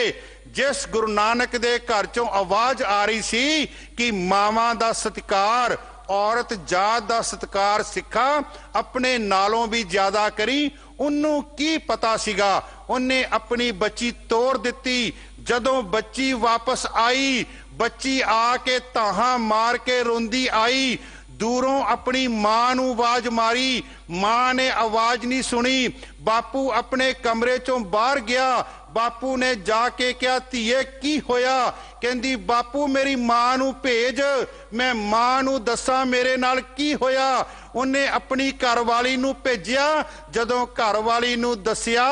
जिस गुरु नानक दे घर चों आवाज आ रही सी कि मावां दा सत्कार, औरत जात दा सत्कार सिखा अपने नालों भी ज्यादा करी, उन्नू की पता सीगा, उन्हें अपनी बच्ची तोड़ दिती। जदों बच्ची वापस आई, बच्ची आके ताहां मार के रोंदी आई, दूरों अपनी मां नूं आवाज मारी, मां ने आवाज नहीं सुनी, बापू अपने कमरे चों बाहर गया, बापू ने जाके क्या धीए की होया, कहंदी बापू मेरी मां नूं भेज, मैं मां नूं दसां मेरे नाल की होया। उन्हें अपनी घरवाली नूं भेजिया, जदों घरवाली नूं दसिया,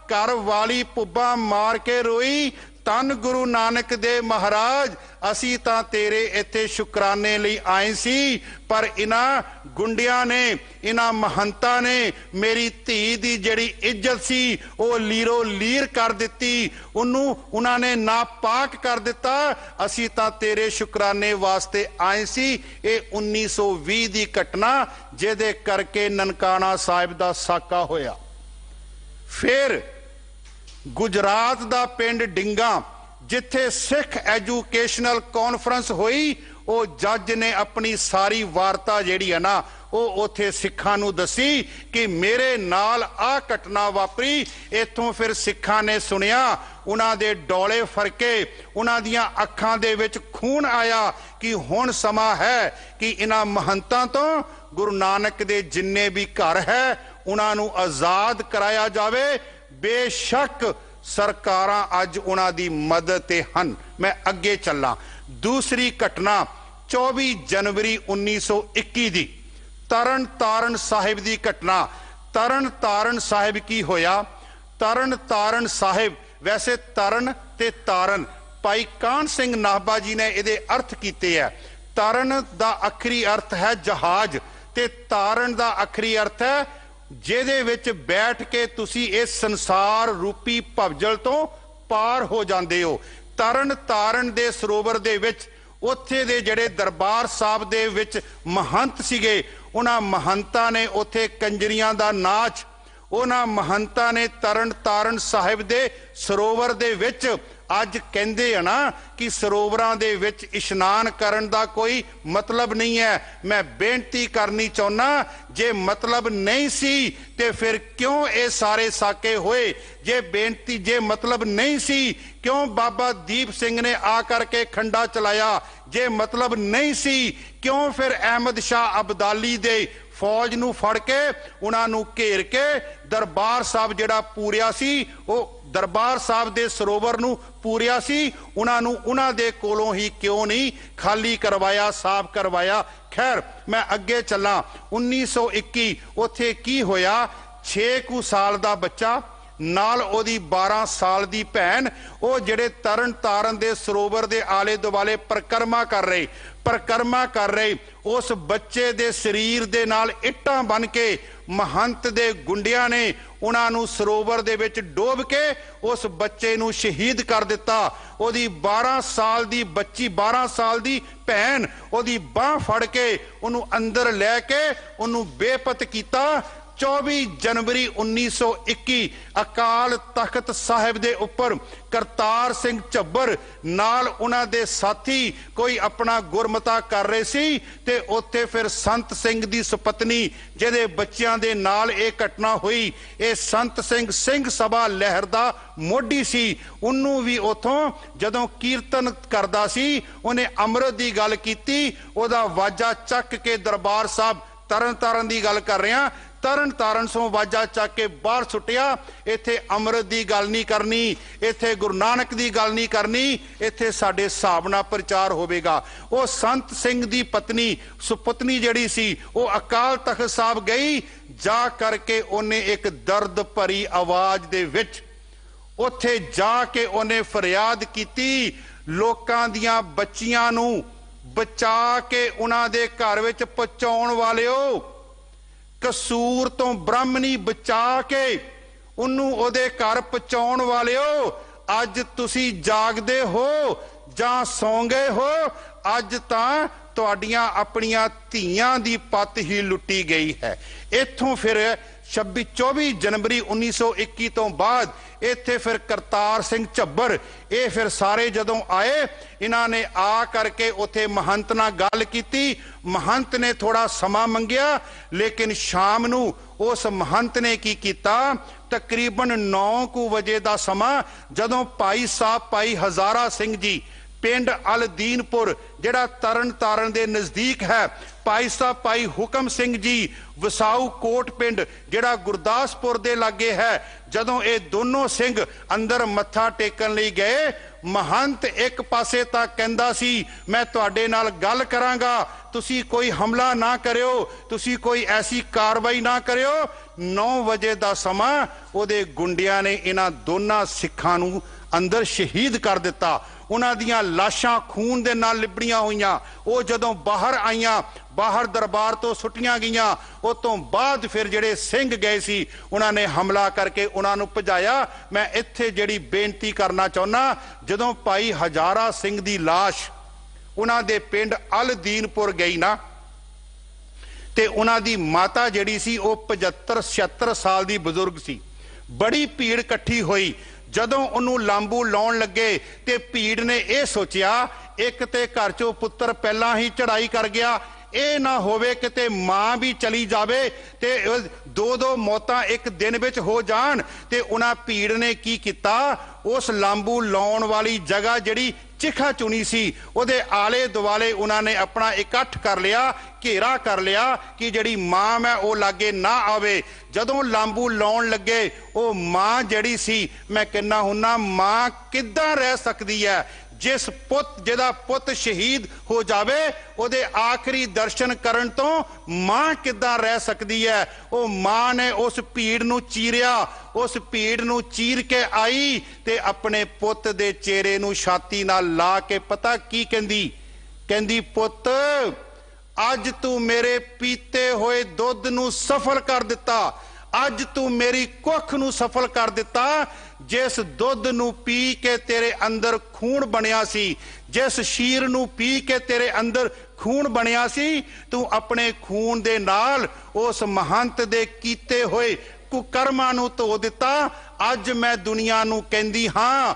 घरवाली पुब्बा मार के रोई, धन गुरु नानक दे महाराज असी तां तेरे इत्थे शुकराने लई आए सी, पर इन्हां गुंडियां ने, इन्हां महंतां ने मेरी धी दी जिहड़ी इज्जत सी वो लीरो लीर कर दिती, उन्हां ने नापाक कर दिता, असी तां तेरे शुकराने वास्ते आए सी। ये 1920 दी घटना जिहदे करके ननकाना साहिब दा साका होया। फिर गुजरात दा पिंड डिंगा जिथे सिख एजुकेशनल कॉन्फ्रेंस हुई, वो जज ने अपनी सारी वार्ता जिहड़ी है ना वो उथे सिखां नूं दसी कि मेरे नाल आ घटना वापरी। इथों फिर सिखां ने सुनिया, उन्हां दे डोले फरके, उन्हां दियां अखां दे विच खून आया कि हुण समा है कि इन्हां महंतां तो गुरु नानक दे जिन्ने भी घर है उन्हां नूं आजाद कराया जावे। बेशक सरकारां अज उन्हां दी मदद ते हन। मैं अगे चलां। दूसरी घटना 24 जनवरी 1921 दी तरन तारण साहिब दी घटना। तरन तारण साहिब की होया? तरन तारण साहिब, वैसे तरन ते तारण भाई कान सिंह नाभा जी ने इहदे अर्थ कीते है। तरन दा आखरी अर्थ है जहाज ते तारण दा आखरी अर्थ है ਜਿਹਦੇ ਵਿੱਚ बैठ के तुसी इस संसार रूपी भवजल तो पार हो जाते हो। तरन तारण दे सरोवर दे विच उत्थे दे ਜਿਹੜੇ दरबार साहब दे विच महंत सीगे, उन्हां महंतां ने उत्थे कंजरियां दा नाच, उन्हां महंतां ने तरन तारण साहिब दे सरोवर दे विच अज कहंदे है ना कि सरोवरां दे विच इशनान करन दा कोई मतलब नहीं है। मैं बेनती करनी चाहुंदा, जे मतलब नहीं सी ते फिर क्यों ये सारे साके होए? जे बेनती जे मतलब नहीं सी क्यों बाबा दीप सिंह ने आ करके खंडा चलाया? जे मतलब नहीं सी क्यों फिर अहमद शाह अब्दाली दे फौज नूं फड़ के उन्हां नूं घेर के दरबार साहब जिहड़ा पूरिया सी, वो दरबार साहब दे सरोवर नूं पूरिया सी, उन्हां नूं उन्हां दे कोलों ही क्यों नहीं खाली करवाया, साफ करवाया? खैर मैं अगे चलां। 1921 उत्थे की होया? 6 साल दा बच्चा नाल ओदी 12 साल दी भैन, वो जेड़े तरन ताਰਨ दे सरोवर दे आले दुआले परिक्रमा कर रहे उस बच्चे दे शरीर दे नाल इट्टां बन के महंत दे गुंडियां ने उन्हां नूं सरोवर दे विच डोब के उस बच्चे नूं शहीद कर दिता। ओदी 12 साल दी बच्ची 12 साल दी भैन ओदी बांह फड़ के उन्होंने अंदर लैके उन्होंने बेपत किया। 24 जनवरी 1921 अकाल तख्त साहिब दे उपर करतार सिंह झब्बर नाल उन्हां दे साथी कोई अपना गुरमता कर रहे सी ते उत्थे फिर संत सिंह दी सुपत्नी जिहदे बच्चियां दे नाल ये घटना हुई। ये संत सिंह सिंह सभा लहर दा मोढी सी। उन्नू भी उथों जदों कीर्तन करदा सी उन्हें अमृत दी गल कीती, ओदा वाजा चक के दरबार साहब तरन तारण दी गल कर रहे हैं, तरन तारण सो वाजा चक के बाहर सुटिया। इत्थे अमृत दी गल नहीं करनी, इत्थे गुरु नानक दी गल नहीं करनी, इत्थे साडे हिसाब नाल प्रचार होवेगा। वो संत सिंह दी पत्नी सुपत्नी जिहड़ी सी वो अकाल तख्त साहब गई, जा करके उन्हें एक दर्द भरी आवाज दे विच उत्थे जाके उन्हें फरियाद कीती, लोकां दियां बच्चियां नूं बचा के उन्हां दे घर विच पहुंचाउण वालिओ, कसूर तो ब्राह्मणी बचा के उन्नू ओदे घर पहुंचाउण वालिओ, अज तुसी जागदे हो जां सौ गए हो, अज तां तुहाडियां अपनियां धीआं दी पत ही लुटी गई है। इत्थों फिर 24 जनवरी 1921 तो बाद इत्थे फिर करतार सिंह झब्बर ये फिर सारे जदों आए, इन्हां ने आ करके उत्थे महंत नाल गल कीती। महंत ने थोड़ा समा मंगिया, लेकिन शाम नूं उस महंत ने की कीता, तकरीबन 9 बजे दा समा जदों भाई साहब भाई हजारा सिंह जी पिंड अलदीनपुर जिहड़ा तरन तारण दे नजदीक है, भाई साहब भाई हुकम सिंह जी वसाऊ कोट पिंड जिहड़ा गुरदासपुर दे लागे है, जदों ये दोनों सिंह अंदर मत्था टेकन लई गए, महंत एक पासे तक कहंदा सी मैं तुहाडे नाल गल करांगा, तुसी कोई हमला ना करियो, तुसी कोई ऐसी कार्रवाई ना करियो। 9 बजे दा समा ओदे गुंडियां ने इन्हां दोनां सिखां नूं अंदर शहीद कर दिता। उन्हां दियां लाशां खून दे नाल लिबड़ियां होईयां। वो जदों बाहर आईयां, बाहर दरबार तो सुटियां गईयां, उस तो बाद फिर जिहड़े सिंह गए सी उन्होंने हमला करके उन्हां नूं भजाया। मैं इत्थे जिहड़ी बेनती करना चाहुंदा, जदों भाई हजारा सिंह दी लाश उन्हां दे पिंड अलदीनपुर गई ना, ते उन्हां दी माता जिहड़ी सी वो 75-76 साल दी बुजुर्ग सी। बड़ी भीड़ इकट्ठी हुई। जदों उन्होंने लांबू लाउण लगे ते भीड़ ने यह सोचिया एक ते घर चों पुत्र पहला ही चढ़ाई कर गया, ये ना होवे किते मां भी चली जावे ते 2-2 मौतां एक दिन विच हो जाण। ते उन्हां भीड़ ने की कीता, उस लांबू लाउण वाली जगह जिहड़ी चिखा चुनी सी उहदे आले दुआले उन्होंने अपना इकट्ठ कर लिया, घेरा कर लिया कि जिहड़ी मां मैं वो लागे ना आवे। जदों लांबू लाउण लगे वो मां जिहड़ी सी, मैं कहना हुन्ना मां किद्दां रह सकदी है, जिस पुत जिहदा पुत शहीद हो जावे उहदे आखिरी दर्शन करन तो मां किद्दां रह सकदी है। वो मां ने उस भीड़ नूं चीरिया, उस भीड़ नूं चीर के आई ते अपने पुत दे चेहरे नूं छाती नाल ला के पता की कहंदी, कहंदी पुत अज तू मेरे पीते होए दुध नूं सफल कर दिता, अज तू मेरी कुख नूं सफल कर दिता। जिस दुध नूं पी के तेरे अंदर खून बनिया सी, जिस शीर नूं पी के तेरे अंदर खून बनिया सी, तू अपने खून दे नाल उस महंत दे कीते होए कुकर्मां नूं धो दिता। अज मैं दुनिया नूं कहंदी हां,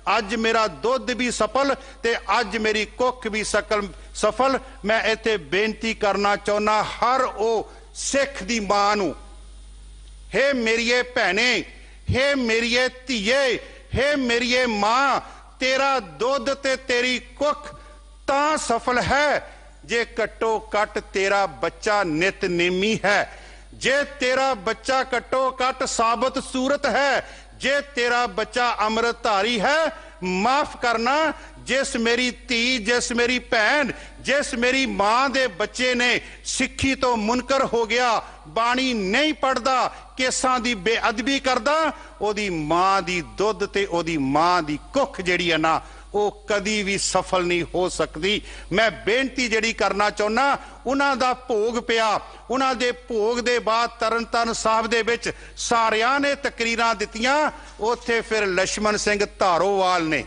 अज मेरा दुध भी सफल ते अज मेरी कुख भी सफल। मैं इत्थे बेनती करना चाहुंदा हर ओ सिख दी मां नूं, हे मेरिए भैणे, हे मेरिए धीए, हे मेरिए मां, तेरा दुध ते तेरी कुख तां सफल है जे घट्टो घट तेरा बच्चा नितनेमी है, जे तेरा बच्चा घट्टो घट साबत सूरत है, जे तेरा बच्चा अमृतधारी है। माफ करना जिस मेरी धी, जिस मेरी भैन, जिस मेरी मां दे बच्चे ने सिੱਖੀ तो मुनकर हो गया, बाणी नहीं पढ़दा, केसां दी बेअदबी करदा, ओदी मां दी दुध ते ओदी मां दी कुख जिहड़ी है ना वो कदी भी सफल नहीं हो सकती। मैं बेनती जिहड़ी करना चाहुंदा, उन्हां दा भोग पिया, उन्हां दे भोग दे बाद तरनताਰਨ साहब दे विच सारियां ने तकरीरां दित्तियां, उत्थे फिर लक्ष्मण सिंह धारोवाल ने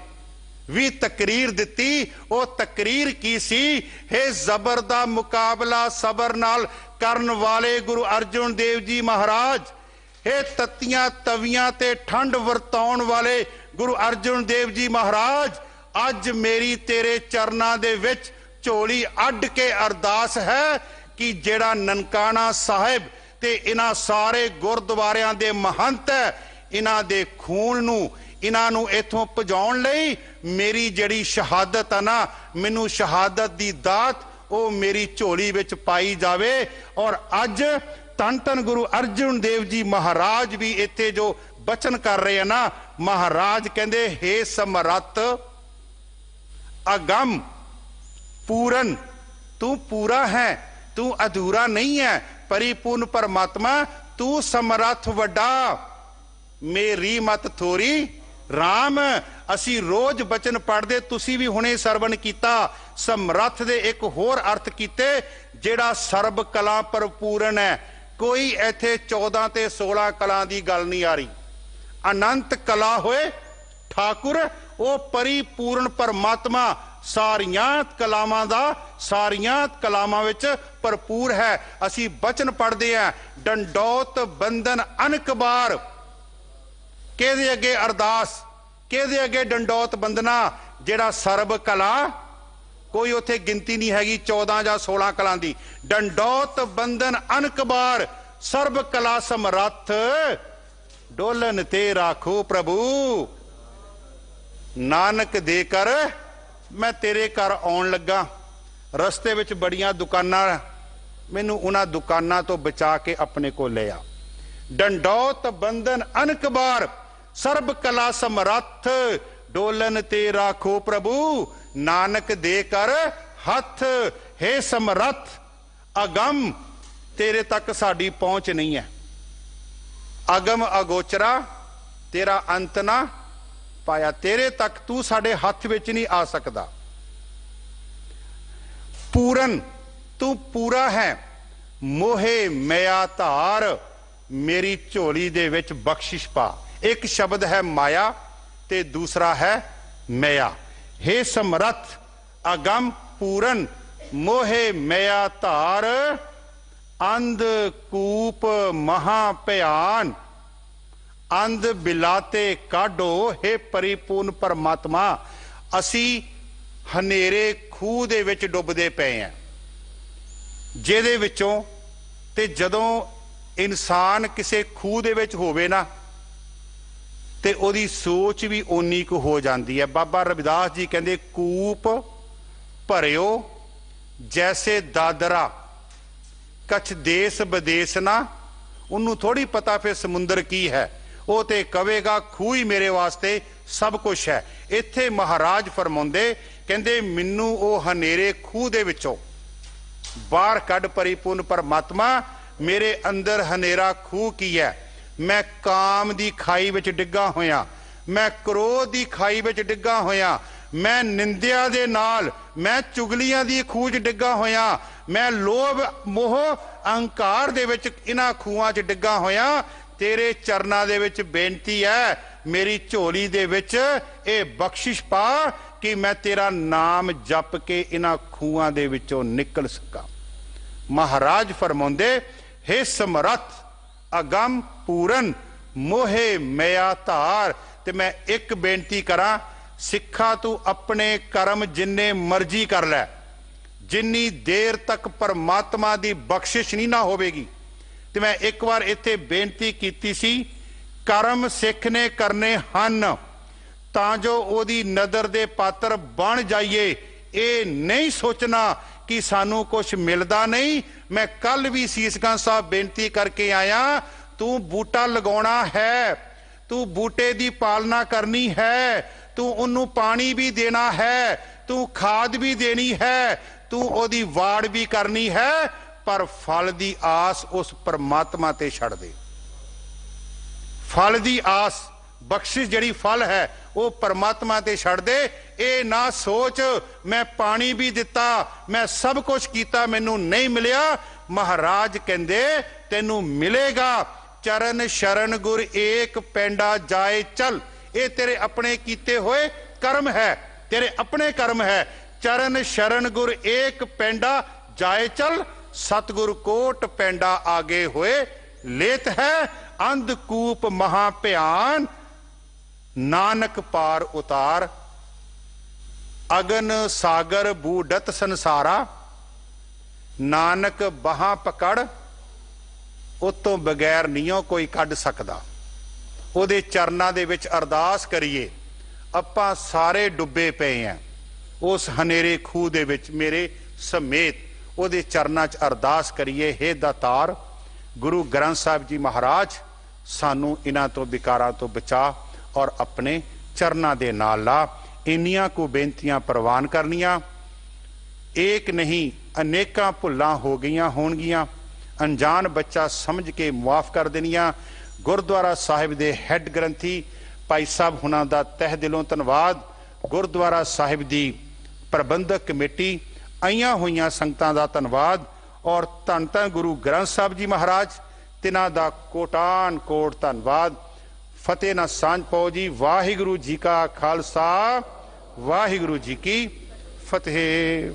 भी तकरीर दिती। वो तकरीर की सी, हे जबर दा मुकाबला सबर नाल करन वाले गुरु अर्जुन देव जी महाराज, हे तत्तियां तवियां ते ठंड वरताउण वाले गुरु अर्जुन देव जी महाराज, अज मेरी तेरे चरनां दे विच झोली अड्ड के अरदास है कि जेड़ा ननकाना साहिब ते इन्हां सारे गुरद्वारियां दे महंत है, इन्हां दे खून नूं इन्हां नूं इथों भजाउण लई मेरी जिहड़ी शहादत है ना, मैनूं शहादत दी दात वो मेरी झोली विच पाई जावे। और अज धन धन गुरु अर्जुन देव जी महाराज भी इत्थे जो बचन कर रहे हैं ना, महाराज कहंदे हे समरथ अगम पूरन, तू पूरा है, तू अधूरा नहीं है, परिपूर्ण परमात्मा तू समरथ वड्डा, मेरी मत थोरी राम। असी रोज बचन पढ़ते, तुसी भी हुणे सरवण कीता। समरथ दे एक होर अर्थ कीते, जेड़ा सर्ब कला भरपूरन है। कोई इत्थे 14 ते 16 कला दी गल नहीं आ रही, अनंत कला होए ठाकुर वो परिपूर्ण परमात्मा सारियां कलामां दा सारियां कलामां विच भरपूर है। असी बचन पढ़ते हैं, डंडौत बंधन अनकबार, केदे अगे अरदास, केदे अगे डंडौत बंधना, जेड़ा सर्ब कला, कोई उथे गिनती नहीं हैगी 14 या 16 कलां दी, डंडौत बंधन अनकबार सर्ब कला समरथ, डोलन ते राखो प्रभु। नानक दे कर मैं तेरे घर आउण लगा, रस्ते विच बड़ियां दुकानां, मैनू उन्हां दुकानां तो बचा के अपने को ले आ। डंडौत बंधन अनकबार सर्ब कला समरथ, डोलन ते राखो प्रभु। नानक दे कर हथ, हे समरथ अगम, तेरे तक साडी पहुंच नहीं है, अगम अगोचरा, तेरा अंत ना पाया, तेरे तक तू साडे हथ विच नहीं आ सकदा। पूरन, तू पूरा है, मोहे मया धार, मेरी झोली दे विच बख्शिश पा। एक शब्द है माया ते दूसरा है मया। हे समरथ अगम पूरन, मोहे मया धार, अंध कूप महाभयान, अंध बिलाते काढो, हे परिपूर्ण परमात्मा। असी हनेरे खूह दे विच डुबदे पे हैं, जिहदे विचों ते जदों इंसान किसी खूह दे विच होवे ना ते ओदी सोच भी ओनी को हो जाती है। बाबा रविदास जी कहंदे कूप भरियो जैसे दादरा, कछ देश विदेश ना, उन्होंने थोड़ी पता फिर समुंदर की है, वो तो कवेगा खूह ही मेरे वास्ते सब कुछ है। इत्थे महाराज फरमाउंदे कहंदे मैनू वो हनेरे खूह दे विचों बाहर कढ परिपूर्ण परमात्मा, मेरे अंदर हनेरा खूह की है। मैं काम दी खाई विच डिग्गा होया, मैं क्रोध दी खाई विच डिग्गा होया, मैं निंदिया दे नाल, मैं चुगलियां दी खूह च डिग्गा होया, मैं लोभ मोह अहंकार दे विच इन्हां खूहां च डिग्गा होया। तेरे चरनां दे विच बेनती है, मेरी झोली दे विच ए बख्शिश पा कि मैं तेरा नाम जप के इन्हां खूहां दे विचों निकल सका। महाराज फरमाउंदे हे समरथ अगम पूरन, मोहे मया धार। ते मैं एक बेनती करा, सिखा तू अपने कर्म जिन्ने मर्जी कर लै, जिन्नी देर तक परमात्मा दी बख्शिश नहीं ना होवेगी। ते मैं एक बार इत्थे बेनती कीती सी, कर्म सिख ने करने हन तां जो ओदी नदर दे पात्र बन जाइए। ये नहीं सोचना कि सानू कुछ मिलता नहीं। मैं कल भी सीसगंज साहब बेनती करके आया, तू बूटा लगाना है, तू बूटे दी पालना करनी है, तू उन्नू पानी भी देना है, तू खाद भी देनी है, तू ओदी वाड़ भी करनी है, पर फल दी आस उस परमात्मा ते छड़ दे। फल दी आस, बख्शिश जड़ी फल है वो परमात्मा ते छड़ दे। ए ना सोच मैं पानी भी दिता, मैं सब कुछ किया, मैनू नहीं मिलिया। महाराज कहंदे तेनू मिलेगा। चरण शरण गुर एक पेंडा जाए चल। ये तेरे अपने कीते हुए कर्म है, तेरे अपने कर्म है। चरण शरण गुर एक पेंडा जाए चल, सतगुर कोट पेंडा आगे हुए लेत है। अंधकूप महाभयान नानक पार उतार। अगन सागर बूढ़त संसारा, नानक बाहां पकड़ उतों बगैर नहीं कोई कढ सकदा। ਉਹਦੇ ਚਰਨਾਂ ਦੇ ਵਿੱਚ ਅਰਦਾਸ ਕਰੀਏ। ਆਪਾਂ ਸਾਰੇ ਡੁੱਬੇ ਪਏ ਆਂ ਉਸ ਹਨੇਰੇ ਖੂਹ ਦੇ ਵਿੱਚ, ਮੇਰੇ ਸਮੇਤ ਉਹਦੇ ਚਰਨਾਂ 'ਚ ਅਰਦਾਸ ਕਰੀਏ। ਹੇ ਦਾਤਾਰ ਗੁਰੂ ਗ੍ਰੰਥ ਸਾਹਿਬ ਜੀ ਮਹਾਰਾਜ, ਸਾਨੂੰ ਇਹਨਾਂ ਤੋਂ ਵਿਕਾਰਾਂ ਤੋਂ ਬਚਾ ਔਰ ਆਪਣੇ ਚਰਨਾਂ ਦੇ ਨਾਲ ਲਾ। ਇੰਨੀਆਂ ਕੁ ਬੇਨਤੀਆਂ ਪ੍ਰਵਾਨ ਕਰਨੀਆਂ। ਇੱਕ ਨਹੀਂ ਅਨੇਕਾਂ ਭੁੱਲਾਂ ਹੋ ਗਈਆਂ ਹੋਣਗੀਆਂ, ਅਣਜਾਣ ਬੱਚਾ ਸਮਝ ਕੇ ਮੁਆਫ ਕਰ ਦੇਣੀਆਂ। ਗੁਰਦੁਆਰਾ ਸਾਹਿਬ ਦੇ ਹੈੱਡ ਗ੍ਰੰਥੀ ਭਾਈ ਸਾਹਿਬ ਹੁਣਾਂ ਦਾ ਤਹਿ ਦਿਲੋਂ ਧੰਨਵਾਦ। ਗੁਰਦੁਆਰਾ ਸਾਹਿਬ ਦੀ ਪ੍ਰਬੰਧਕ ਕਮੇਟੀ, ਆਈਆਂ ਹੋਈਆਂ ਸੰਗਤਾਂ ਦਾ ਧੰਨਵਾਦ। ਔਰ ਧੰਨ ਧੰਨ ਗੁਰੂ ਗ੍ਰੰਥ ਸਾਹਿਬ ਜੀ ਮਹਾਰਾਜ, ਤਿਨਾਂ ਦਾ ਕੋਟਾਨ ਕੋਟ ਧੰਨਵਾਦ। ਫਤਿਹ ਨਾ ਸਾਂਝ ਪਾਓ ਜੀ। ਵਾਹਿਗੁਰੂ ਜੀ ਕਾ ਖਾਲਸਾ, ਵਾਹਿਗੁਰੂ ਜੀ ਕੀ ਫਤਿਹ।